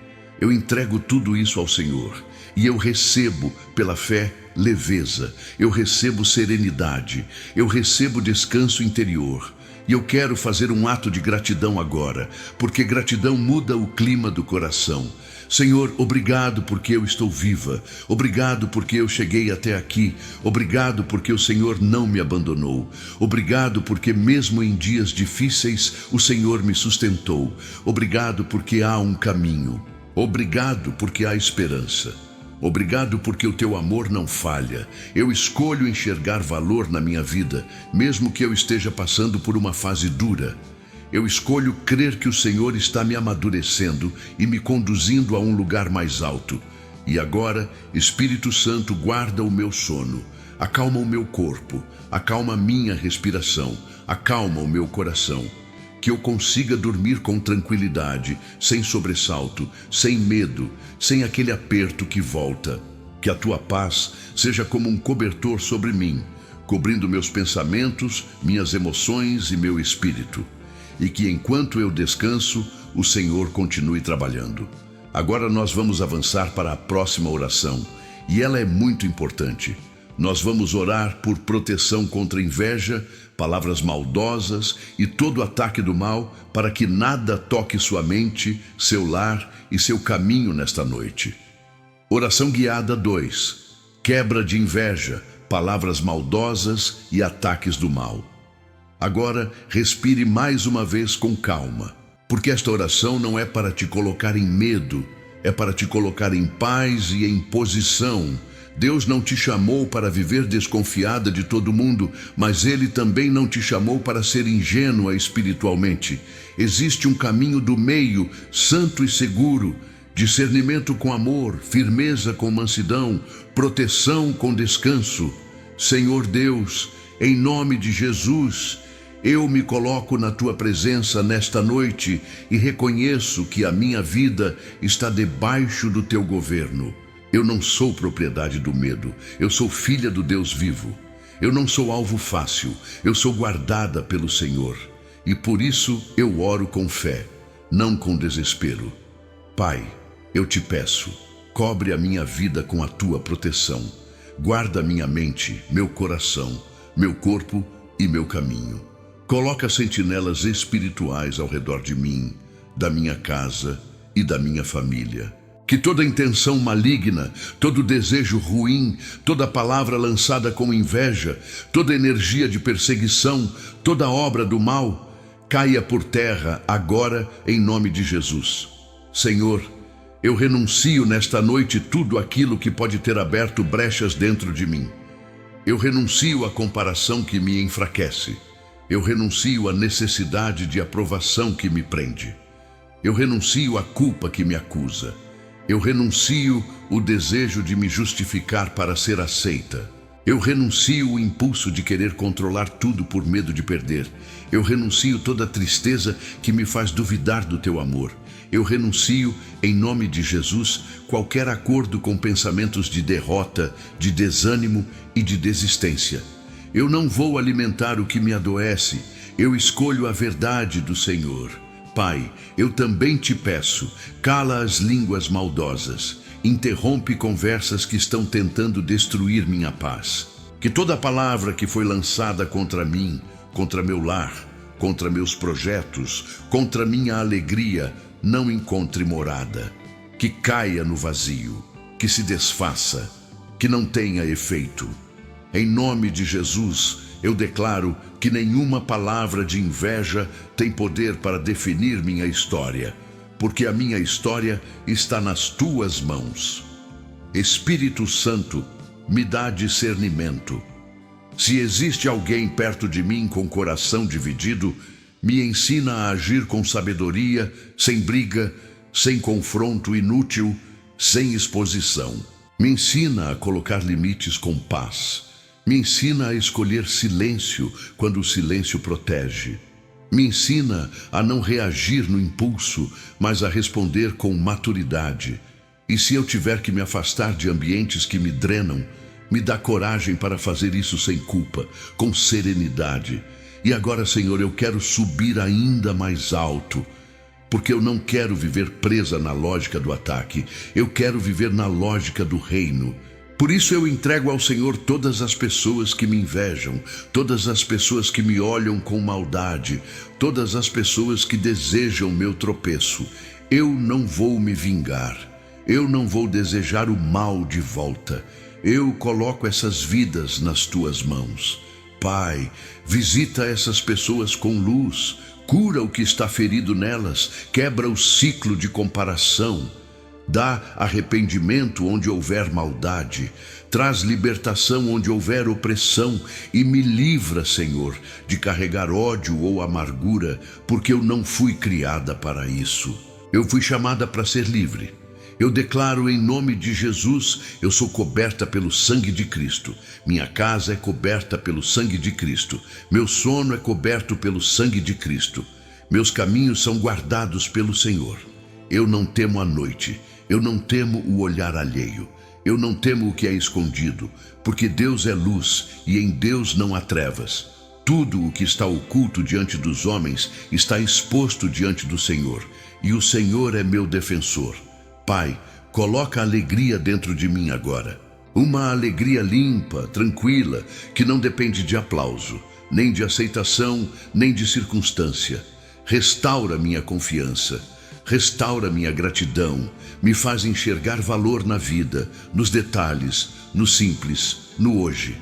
Eu entrego tudo isso ao Senhor e eu recebo, pela fé, leveza. Eu recebo serenidade. Eu recebo descanso interior. E eu quero fazer um ato de gratidão agora, porque gratidão muda o clima do coração. Senhor, obrigado porque eu estou viva. Obrigado porque eu cheguei até aqui. Obrigado porque o Senhor não me abandonou. Obrigado porque mesmo em dias difíceis o Senhor me sustentou. Obrigado porque há um caminho. Obrigado porque há esperança. Obrigado porque o teu amor não falha. Eu escolho enxergar valor na minha vida, mesmo que eu esteja passando por uma fase dura. Eu escolho crer que o Senhor está me amadurecendo e me conduzindo a um lugar mais alto. E agora, Espírito Santo, guarda o meu sono, acalma o meu corpo, acalma a minha respiração, acalma o meu coração. Que eu consiga dormir com tranquilidade, sem sobressalto, sem medo, sem aquele aperto que volta. Que a tua paz seja como um cobertor sobre mim, cobrindo meus pensamentos, minhas emoções e meu espírito. E que enquanto eu descanso, o Senhor continue trabalhando. Agora nós vamos avançar para a próxima oração, e ela é muito importante. Nós vamos orar por proteção contra inveja, palavras maldosas e todo ataque do mal, para que nada toque sua mente, seu lar e seu caminho nesta noite. Oração guiada 2. Quebra de inveja, palavras maldosas e ataques do mal. Agora, respire mais uma vez com calma, porque esta oração não é para te colocar em medo, é para te colocar em paz e em posição. Deus não te chamou para viver desconfiada de todo mundo, mas Ele também não te chamou para ser ingênua espiritualmente. Existe um caminho do meio, santo e seguro, discernimento com amor, firmeza com mansidão, proteção com descanso. Senhor Deus, em nome de Jesus, eu me coloco na Tua presença nesta noite e reconheço que a minha vida está debaixo do Teu governo. Eu não sou propriedade do medo, eu sou filha do Deus vivo. Eu não sou alvo fácil, eu sou guardada pelo Senhor. E por isso eu oro com fé, não com desespero. Pai, eu te peço, cobre a minha vida com a Tua proteção. Guarda minha mente, meu coração, meu corpo e meu caminho. Coloca sentinelas espirituais ao redor de mim, da minha casa e da minha família. Que toda intenção maligna, todo desejo ruim, toda palavra lançada com inveja, toda energia de perseguição, toda obra do mal, caia por terra agora em nome de Jesus. Senhor, eu renuncio nesta noite tudo aquilo que pode ter aberto brechas dentro de mim. Eu renuncio à comparação que me enfraquece. Eu renuncio à necessidade de aprovação que me prende. Eu renuncio à culpa que me acusa. Eu renuncio o desejo de me justificar para ser aceita. Eu renuncio o impulso de querer controlar tudo por medo de perder. Eu renuncio toda a tristeza que me faz duvidar do Teu amor. Eu renuncio, em nome de Jesus, qualquer acordo com pensamentos de derrota, de desânimo e de desistência. Eu não vou alimentar o que me adoece. Eu escolho a verdade do Senhor. Pai, eu também te peço, cala as línguas maldosas, interrompe conversas que estão tentando destruir minha paz. Que toda palavra que foi lançada contra mim, contra meu lar, contra meus projetos, contra minha alegria, não encontre morada. Que caia no vazio, que se desfaça, que não tenha efeito. Em nome de Jesus, eu declaro que nenhuma palavra de inveja tem poder para definir minha história, porque a minha história está nas Tuas mãos. Espírito Santo, me dá discernimento. Se existe alguém perto de mim com coração dividido, me ensina a agir com sabedoria, sem briga, sem confronto inútil, sem exposição. Me ensina a colocar limites com paz. Me ensina a escolher silêncio quando o silêncio protege. Me ensina a não reagir no impulso, mas a responder com maturidade. E se eu tiver que me afastar de ambientes que me drenam, me dá coragem para fazer isso sem culpa, com serenidade. E agora, Senhor, eu quero subir ainda mais alto, porque eu não quero viver presa na lógica do ataque. Eu quero viver na lógica do reino. Por isso eu entrego ao Senhor todas as pessoas que me invejam, todas as pessoas que me olham com maldade, todas as pessoas que desejam meu tropeço. Eu não vou me vingar, eu não vou desejar o mal de volta. Eu coloco essas vidas nas Tuas mãos. Pai, visita essas pessoas com luz, cura o que está ferido nelas, quebra o ciclo de comparação. Dá arrependimento onde houver maldade, traz libertação onde houver opressão e me livra, Senhor, de carregar ódio ou amargura, porque eu não fui criada para isso. Eu fui chamada para ser livre. Eu declaro em nome de Jesus, eu sou coberta pelo sangue de Cristo. Minha casa é coberta pelo sangue de Cristo. Meu sono é coberto pelo sangue de Cristo. Meus caminhos são guardados pelo Senhor. Eu não temo a noite. Eu não temo o olhar alheio. Eu não temo o que é escondido, porque Deus é luz e em Deus não há trevas. Tudo o que está oculto diante dos homens está exposto diante do Senhor, e o Senhor é meu defensor. Pai, coloca alegria dentro de mim agora. Uma alegria limpa, tranquila, que não depende de aplauso, nem de aceitação, nem de circunstância. Restaura minha confiança, restaura minha gratidão, me faz enxergar valor na vida, nos detalhes, no simples, no hoje.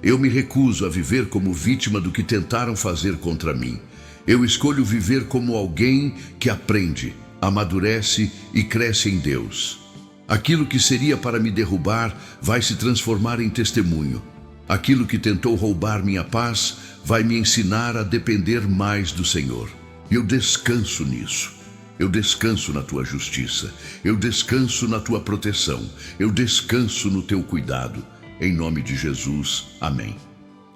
Eu me recuso a viver como vítima do que tentaram fazer contra mim. Eu escolho viver como alguém que aprende, amadurece e cresce em Deus. Aquilo que seria para me derrubar vai se transformar em testemunho. Aquilo que tentou roubar minha paz vai me ensinar a depender mais do Senhor. Eu descanso nisso. Eu descanso na tua justiça. Eu descanso na tua proteção. Eu descanso no teu cuidado. Em nome de Jesus, amém.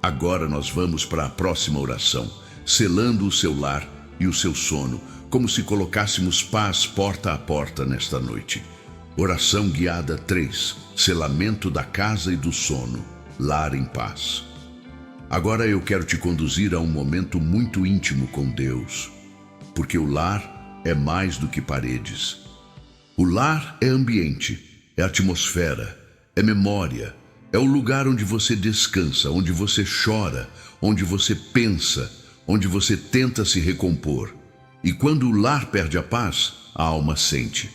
Agora nós vamos para a próxima oração, selando o seu lar e o seu sono, como se colocássemos paz porta a porta nesta noite. Oração guiada 3, selamento da casa e do sono, lar em paz. Agora eu quero te conduzir a um momento muito íntimo com Deus, porque o lar é mais do que paredes. O lar é ambiente, é atmosfera, é memória, é o lugar onde você descansa, onde você chora, onde você pensa, onde você tenta se recompor. E quando o lar perde a paz, a alma sente.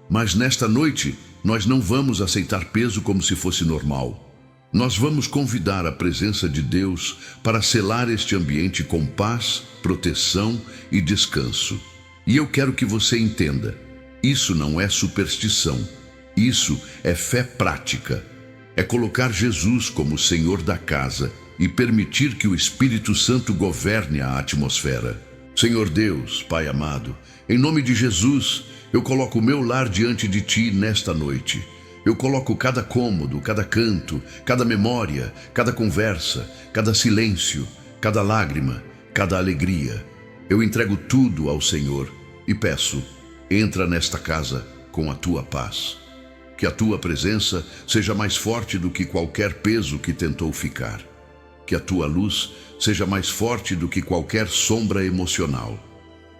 Mas nesta noite, nós não vamos aceitar peso como se fosse normal. Nós vamos convidar a presença de Deus para selar este ambiente com paz, proteção e descanso. E eu quero que você entenda, isso não é superstição, isso é fé prática. É colocar Jesus como Senhor da casa e permitir que o Espírito Santo governe a atmosfera. Senhor Deus, Pai amado, em nome de Jesus, eu coloco o meu lar diante de Ti nesta noite. Eu coloco cada cômodo, cada canto, cada memória, cada conversa, cada silêncio, cada lágrima, cada alegria. Eu entrego tudo ao Senhor e peço, entra nesta casa com a Tua paz. Que a Tua presença seja mais forte do que qualquer peso que tentou ficar. Que a Tua luz seja mais forte do que qualquer sombra emocional.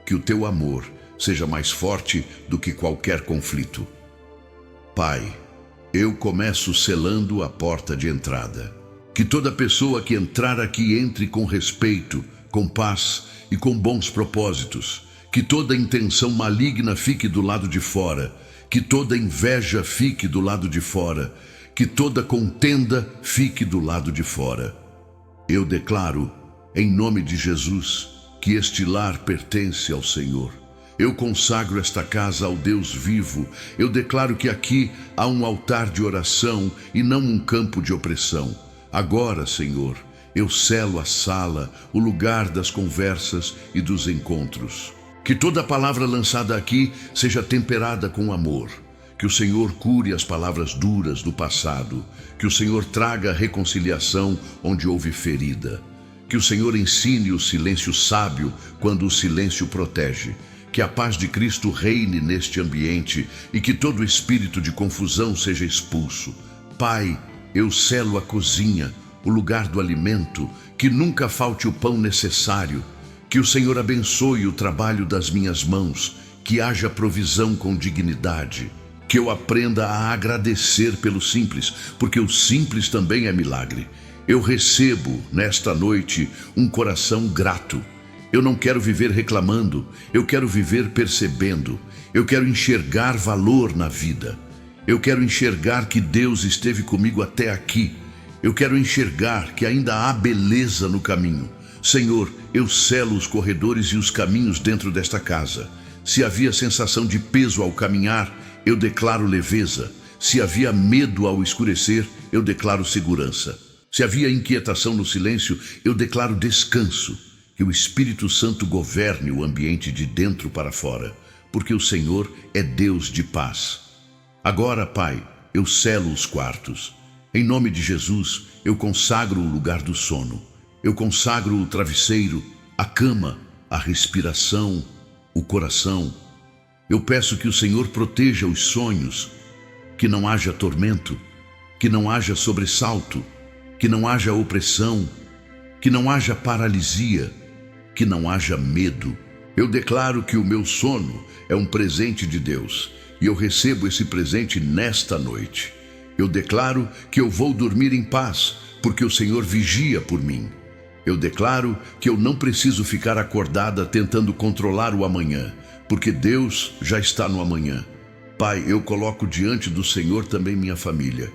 Que o Teu amor seja mais forte do que qualquer conflito. Pai, eu começo selando a porta de entrada. Que toda pessoa que entrar aqui entre com respeito, com paz e com bons propósitos. Que toda intenção maligna fique do lado de fora. Que toda inveja fique do lado de fora, que toda contenda fique do lado de fora. Eu declaro, em nome de Jesus, que este lar pertence ao Senhor. Eu consagro esta casa ao Deus vivo. Eu declaro que aqui há um altar de oração e não um campo de opressão. Agora, Senhor, eu selo a sala, o lugar das conversas e dos encontros. Que toda palavra lançada aqui seja temperada com amor. Que o Senhor cure as palavras duras do passado. Que o Senhor traga reconciliação onde houve ferida. Que o Senhor ensine o silêncio sábio quando o silêncio protege. Que a paz de Cristo reine neste ambiente e que todo espírito de confusão seja expulso. Pai, eu selo a cozinha, o lugar do alimento, que nunca falte o pão necessário. Que o Senhor abençoe o trabalho das minhas mãos, que haja provisão com dignidade. Que eu aprenda a agradecer pelo simples, porque o simples também é milagre. Eu recebo, nesta noite, um coração grato. Eu não quero viver reclamando, eu quero viver percebendo. Eu quero enxergar valor na vida. Eu quero enxergar que Deus esteve comigo até aqui. Eu quero enxergar que ainda há beleza no caminho. Senhor, eu selo os corredores e os caminhos dentro desta casa. Se havia sensação de peso ao caminhar, eu declaro leveza. Se havia medo ao escurecer, eu declaro segurança. Se havia inquietação no silêncio, eu declaro descanso. Que o Espírito Santo governe o ambiente de dentro para fora, porque o Senhor é Deus de paz. Agora, Pai, eu selo os quartos. Em nome de Jesus, eu consagro o lugar do sono. Eu consagro o travesseiro, a cama, a respiração, o coração. Eu peço que o Senhor proteja os sonhos, que não haja tormento, que não haja sobressalto, que não haja opressão, que não haja paralisia, que não haja medo. Eu declaro que o meu sono é um presente de Deus e eu recebo esse presente nesta noite. Eu declaro que eu vou dormir em paz, porque o Senhor vigia por mim. Eu declaro que eu não preciso ficar acordada tentando controlar o amanhã, porque Deus já está no amanhã. Pai, eu coloco diante do Senhor também minha família,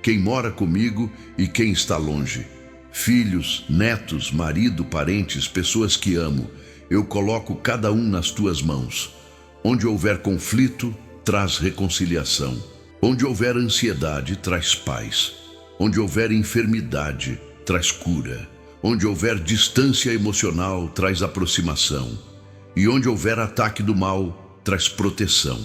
quem mora comigo e quem está longe. Filhos, netos, marido, parentes, pessoas que amo, eu coloco cada um nas tuas mãos. Onde houver conflito, traz reconciliação. Onde houver ansiedade, traz paz. Onde houver enfermidade, traz cura. Onde houver distância emocional, traz aproximação. E onde houver ataque do mal, traz proteção.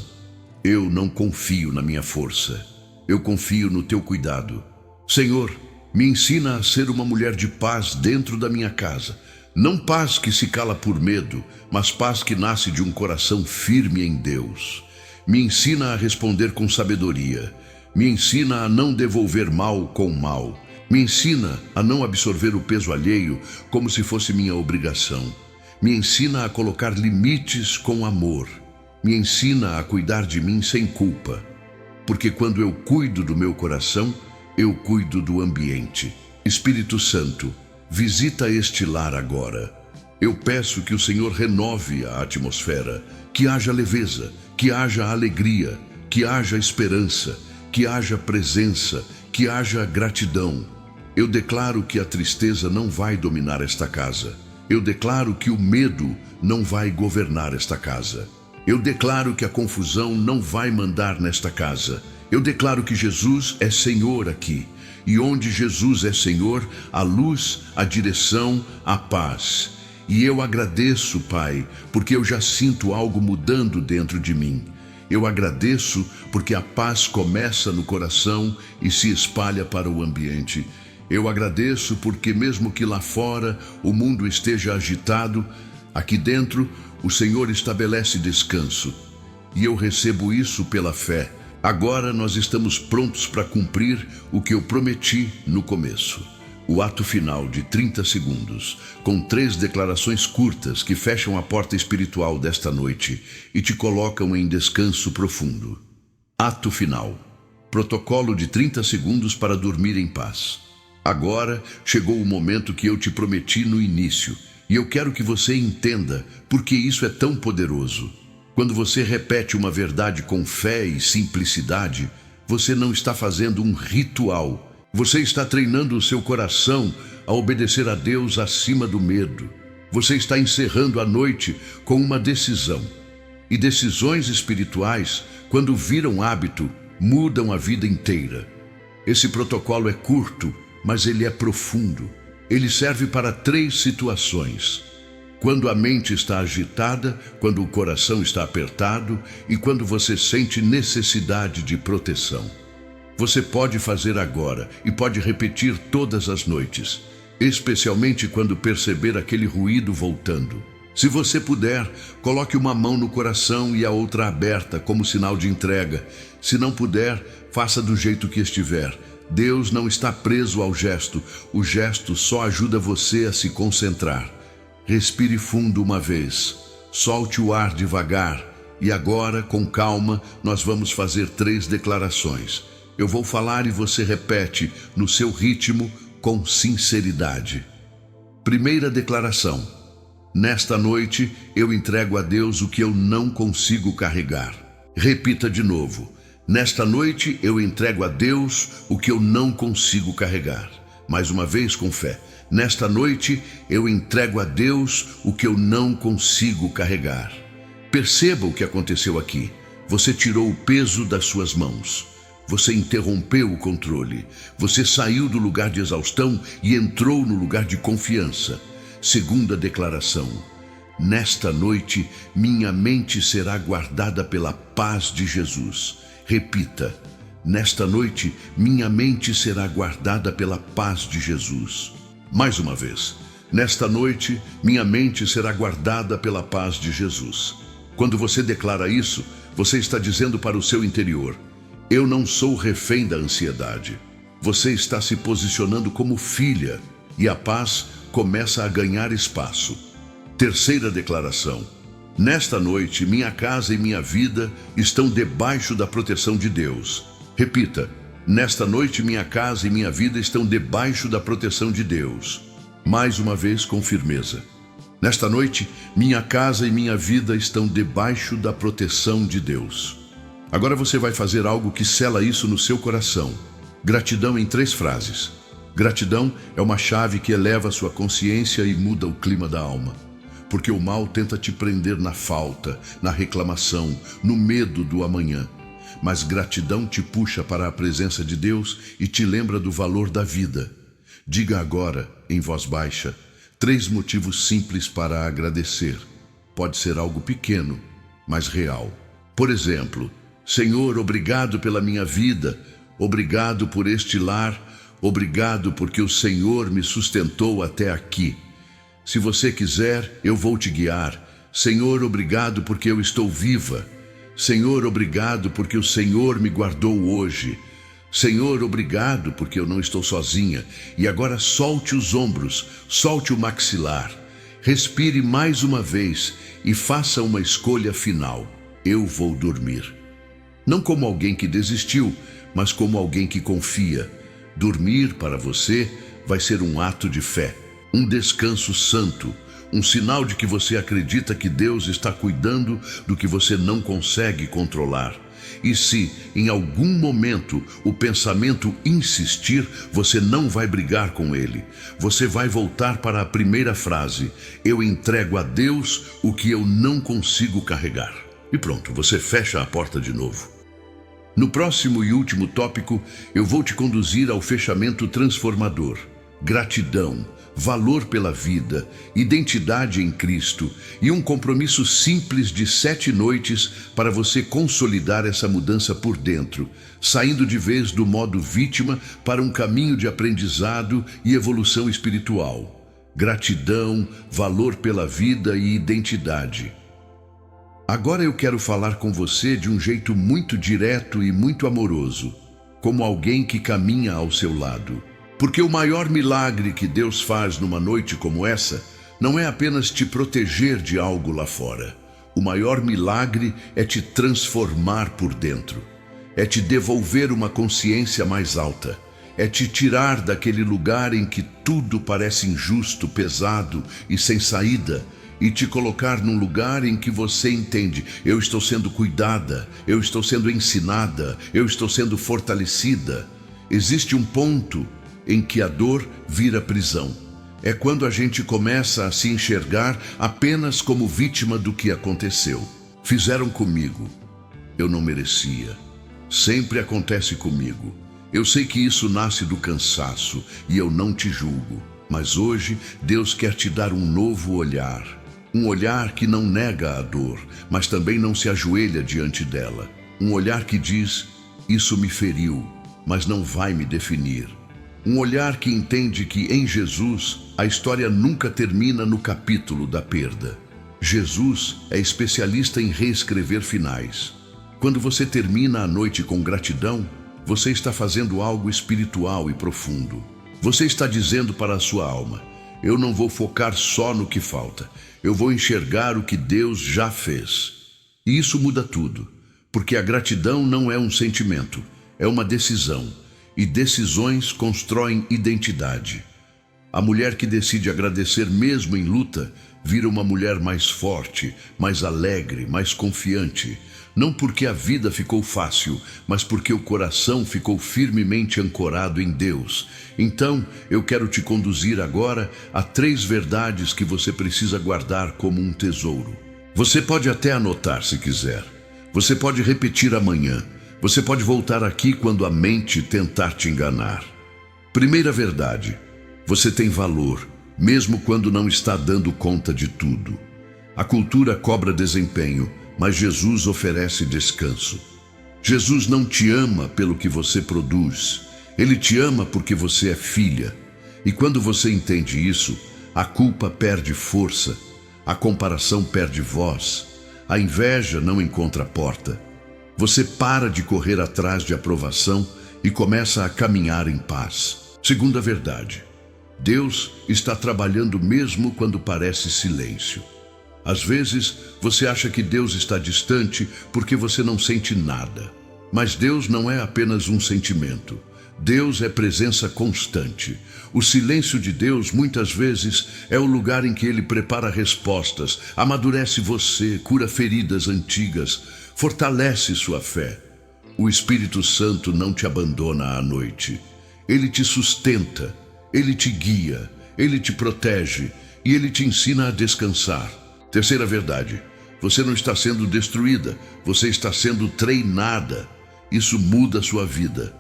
Eu não confio na minha força. Eu confio no teu cuidado. Senhor, me ensina a ser uma mulher de paz dentro da minha casa. Não paz que se cala por medo, mas paz que nasce de um coração firme em Deus. Me ensina a responder com sabedoria. Me ensina a não devolver mal com mal. Me ensina a não absorver o peso alheio como se fosse minha obrigação. Me ensina a colocar limites com amor. Me ensina a cuidar de mim sem culpa. Porque quando eu cuido do meu coração, eu cuido do ambiente. Espírito Santo, visita este lar agora. Eu peço que o Senhor renove a atmosfera, que haja leveza, que haja alegria, que haja esperança, que haja presença, que haja gratidão. Eu declaro que a tristeza não vai dominar esta casa. Eu declaro que o medo não vai governar esta casa. Eu declaro que a confusão não vai mandar nesta casa. Eu declaro que Jesus é Senhor aqui. E onde Jesus é Senhor, a luz, a direção, a paz. E eu agradeço, Pai, porque eu já sinto algo mudando dentro de mim. Eu agradeço porque a paz começa no coração e se espalha para o ambiente. Eu agradeço porque mesmo que lá fora o mundo esteja agitado, aqui dentro o Senhor estabelece descanso. E eu recebo isso pela fé. Agora nós estamos prontos para cumprir o que eu prometi no começo. O ato final de 30 segundos, com 3 declarações curtas que fecham a porta espiritual desta noite e te colocam em descanso profundo. Ato final. Protocolo de 30 segundos para dormir em paz. Agora chegou o momento que eu te prometi no início, e eu quero que você entenda por que isso é tão poderoso. Quando você repete uma verdade com fé e simplicidade, você não está fazendo um ritual. Você está treinando o seu coração a obedecer a Deus acima do medo. Você está encerrando a noite com uma decisão. E decisões espirituais, quando viram hábito, mudam a vida inteira. Esse protocolo é curto, mas ele é profundo. Ele serve para 3 situações: quando a mente está agitada, quando o coração está apertado e quando você sente necessidade de proteção. Você pode fazer agora e pode repetir todas as noites, especialmente quando perceber aquele ruído voltando. Se você puder, coloque uma mão no coração e a outra aberta como sinal de entrega. Se não puder, faça do jeito que estiver. Deus não está preso ao gesto. O gesto só ajuda você a se concentrar. Respire fundo uma vez. Solte o ar devagar. E agora, com calma, nós vamos fazer 3 declarações. Eu vou falar e você repete no seu ritmo com sinceridade. Primeira declaração. Nesta noite, eu entrego a Deus o que eu não consigo carregar. Repita de novo. Nesta noite, eu entrego a Deus o que eu não consigo carregar. Mais uma vez, com fé. Nesta noite, eu entrego a Deus o que eu não consigo carregar. Perceba o que aconteceu aqui. Você tirou o peso das suas mãos. Você interrompeu o controle. Você saiu do lugar de exaustão e entrou no lugar de confiança. Segunda declaração. Nesta noite, minha mente será guardada pela paz de Jesus. Repita. Nesta noite, minha mente será guardada pela paz de Jesus. Mais uma vez. Nesta noite, minha mente será guardada pela paz de Jesus. Quando você declara isso, você está dizendo para o seu interior: eu não sou refém da ansiedade. Você está se posicionando como filha e a paz começa a ganhar espaço. Terceira declaração: nesta noite, minha casa e minha vida estão debaixo da proteção de Deus. Repita: nesta noite, minha casa e minha vida estão debaixo da proteção de Deus. Mais uma vez, com firmeza. Nesta noite, minha casa e minha vida estão debaixo da proteção de Deus. Agora você vai fazer algo que sela isso no seu coração. Gratidão em 3 frases. Gratidão é uma chave que eleva a sua consciência e muda o clima da alma. Porque o mal tenta te prender na falta, na reclamação, no medo do amanhã. Mas gratidão te puxa para a presença de Deus e te lembra do valor da vida. Diga agora, em voz baixa, 3 motivos simples para agradecer. Pode ser algo pequeno, mas real. Por exemplo: Senhor, obrigado pela minha vida, obrigado por este lar, obrigado porque o Senhor me sustentou até aqui. Se você quiser, eu vou te guiar. Senhor, obrigado porque eu estou viva. Senhor, obrigado porque o Senhor me guardou hoje. Senhor, obrigado porque eu não estou sozinha. E agora solte os ombros, solte o maxilar. Respire mais uma vez e faça uma escolha final. Eu vou dormir. Não como alguém que desistiu, mas como alguém que confia. Dormir para você vai ser um ato de fé, um descanso santo, um sinal de que você acredita que Deus está cuidando do que você não consegue controlar. E se, em algum momento, o pensamento insistir, você não vai brigar com ele. Você vai voltar para a primeira frase: eu entrego a Deus o que eu não consigo carregar. E pronto, você fecha a porta de novo. No próximo e último tópico, eu vou te conduzir ao fechamento transformador. Gratidão, valor pela vida, identidade em Cristo e um compromisso simples de 7 noites para você consolidar essa mudança por dentro, saindo de vez do modo vítima para um caminho de aprendizado e evolução espiritual. Gratidão, valor pela vida e identidade. Agora eu quero falar com você de um jeito muito direto e muito amoroso, como alguém que caminha ao seu lado. Porque o maior milagre que Deus faz numa noite como essa não é apenas te proteger de algo lá fora. O maior milagre é te transformar por dentro. É te devolver uma consciência mais alta. É te tirar daquele lugar em que tudo parece injusto, pesado e sem saída, e te colocar num lugar em que você entende: eu estou sendo cuidada, eu estou sendo ensinada, eu estou sendo fortalecida. Existe um ponto em que a dor vira prisão. É quando a gente começa a se enxergar apenas como vítima do que aconteceu. Fizeram comigo, eu não merecia. Sempre acontece comigo. Eu sei que isso nasce do cansaço e eu não te julgo. Mas hoje Deus quer te dar um novo olhar. Um olhar que não nega a dor, mas também não se ajoelha diante dela. Um olhar que diz: isso me feriu, mas não vai me definir. Um olhar que entende que em Jesus a história nunca termina no capítulo da perda. Jesus é especialista em reescrever finais. Quando você termina a noite com gratidão, você está fazendo algo espiritual e profundo. Você está dizendo para a sua alma: eu não vou focar só no que falta, eu vou enxergar o que Deus já fez. E isso muda tudo, porque a gratidão não é um sentimento, é uma decisão. E decisões constroem identidade. A mulher que decide agradecer mesmo em luta, vira uma mulher mais forte, mais alegre, mais confiante. Não porque a vida ficou fácil, mas porque o coração ficou firmemente ancorado em Deus. Então, eu quero te conduzir agora a 3 verdades que você precisa guardar como um tesouro. Você pode até anotar se quiser. Você pode repetir amanhã. Você pode voltar aqui quando a mente tentar te enganar. Primeira verdade: você tem valor, mesmo quando não está dando conta de tudo. A cultura cobra desempenho, mas Jesus oferece descanso. Jesus não te ama pelo que você produz. Ele te ama porque você é filha. E quando você entende isso, a culpa perde força, a comparação perde voz, a inveja não encontra porta. Você para de correr atrás de aprovação e começa a caminhar em paz. Segunda verdade: Deus está trabalhando mesmo quando parece silêncio. Às vezes, você acha que Deus está distante porque você não sente nada. Mas Deus não é apenas um sentimento. Deus é presença constante. O silêncio de Deus, muitas vezes, é o lugar em que Ele prepara respostas, amadurece você, cura feridas antigas, fortalece sua fé. O Espírito Santo não te abandona à noite. Ele te sustenta, Ele te guia, Ele te protege e Ele te ensina a descansar. Terceira verdade: você não está sendo destruída, você está sendo treinada. Isso muda a sua vida.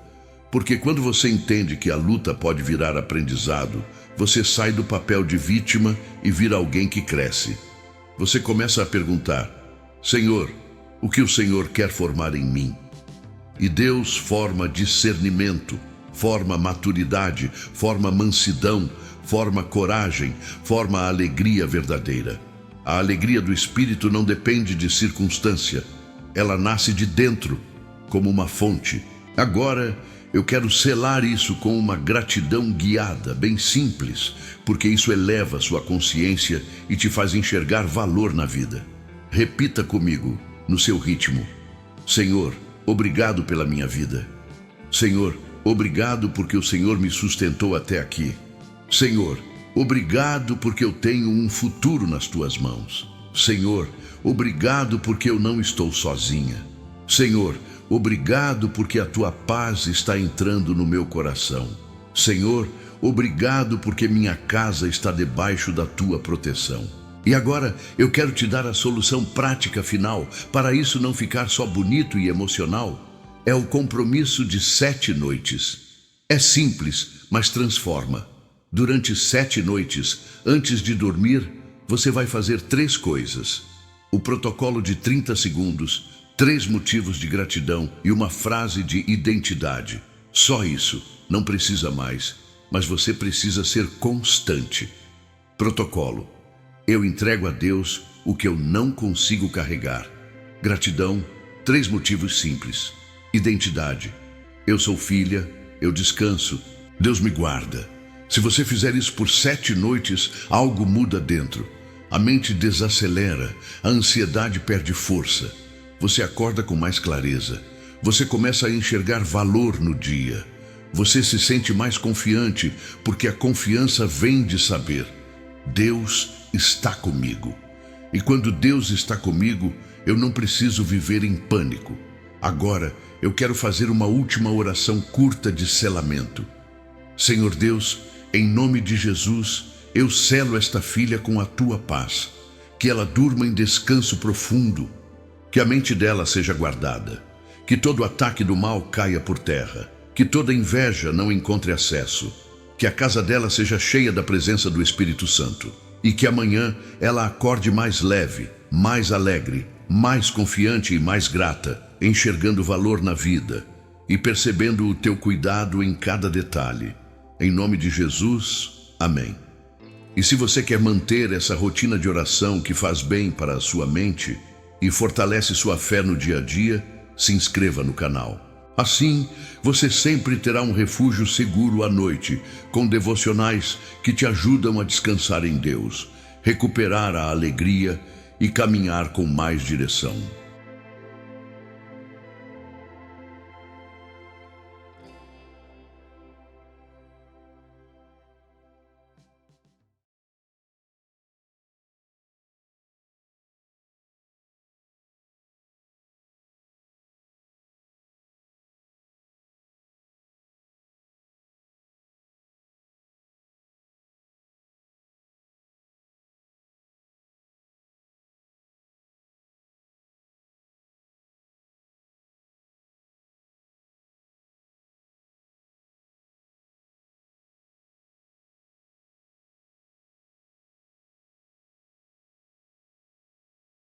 Porque quando você entende que a luta pode virar aprendizado, você sai do papel de vítima e vira alguém que cresce. Você começa a perguntar: Senhor, o que o Senhor quer formar em mim? E Deus forma discernimento, forma maturidade, forma mansidão, forma coragem, forma a alegria verdadeira. A alegria do Espírito não depende de circunstância. Ela nasce de dentro, como uma fonte. Agora, eu quero selar isso com uma gratidão guiada, bem simples, porque isso eleva sua consciência e te faz enxergar valor na vida. Repita comigo, no seu ritmo: Senhor, obrigado pela minha vida. Senhor, obrigado porque o Senhor me sustentou até aqui. Senhor, obrigado porque eu tenho um futuro nas tuas mãos. Senhor, obrigado porque eu não estou sozinha. Senhor, obrigado porque a tua paz está entrando no meu coração. Senhor, obrigado porque minha casa está debaixo da tua proteção. E agora eu quero te dar a solução prática final para isso não ficar só bonito e emocional. É o compromisso de 7 noites. É simples, mas transforma. Durante 7 noites, antes de dormir, você vai fazer 3 coisas. O protocolo de 30 segundos, 3 motivos de gratidão e uma frase de identidade. Só isso, não precisa mais, mas você precisa ser constante. Protocolo: eu entrego a Deus o que eu não consigo carregar. Gratidão, 3 motivos simples. Identidade: eu sou filha, eu descanso, Deus me guarda. Se você fizer isso por 7 noites, algo muda dentro. A mente desacelera, a ansiedade perde força. Você acorda com mais clareza. Você começa a enxergar valor no dia. Você se sente mais confiante, porque a confiança vem de saber: Deus está comigo. E quando Deus está comigo, eu não preciso viver em pânico. Agora, eu quero fazer uma última oração curta de selamento. Senhor Deus, em nome de Jesus, eu selo esta filha com a tua paz. Que ela durma em descanso profundo. Que a mente dela seja guardada. Que todo ataque do mal caia por terra. Que toda inveja não encontre acesso. Que a casa dela seja cheia da presença do Espírito Santo. E que amanhã ela acorde mais leve, mais alegre, mais confiante e mais grata, enxergando valor na vida e percebendo o teu cuidado em cada detalhe. Em nome de Jesus, amém. E se você quer manter essa rotina de oração que faz bem para a sua mente e fortalece sua fé no dia a dia, se inscreva no canal. Assim, você sempre terá um refúgio seguro à noite, com devocionais que te ajudam a descansar em Deus, recuperar a alegria e caminhar com mais direção.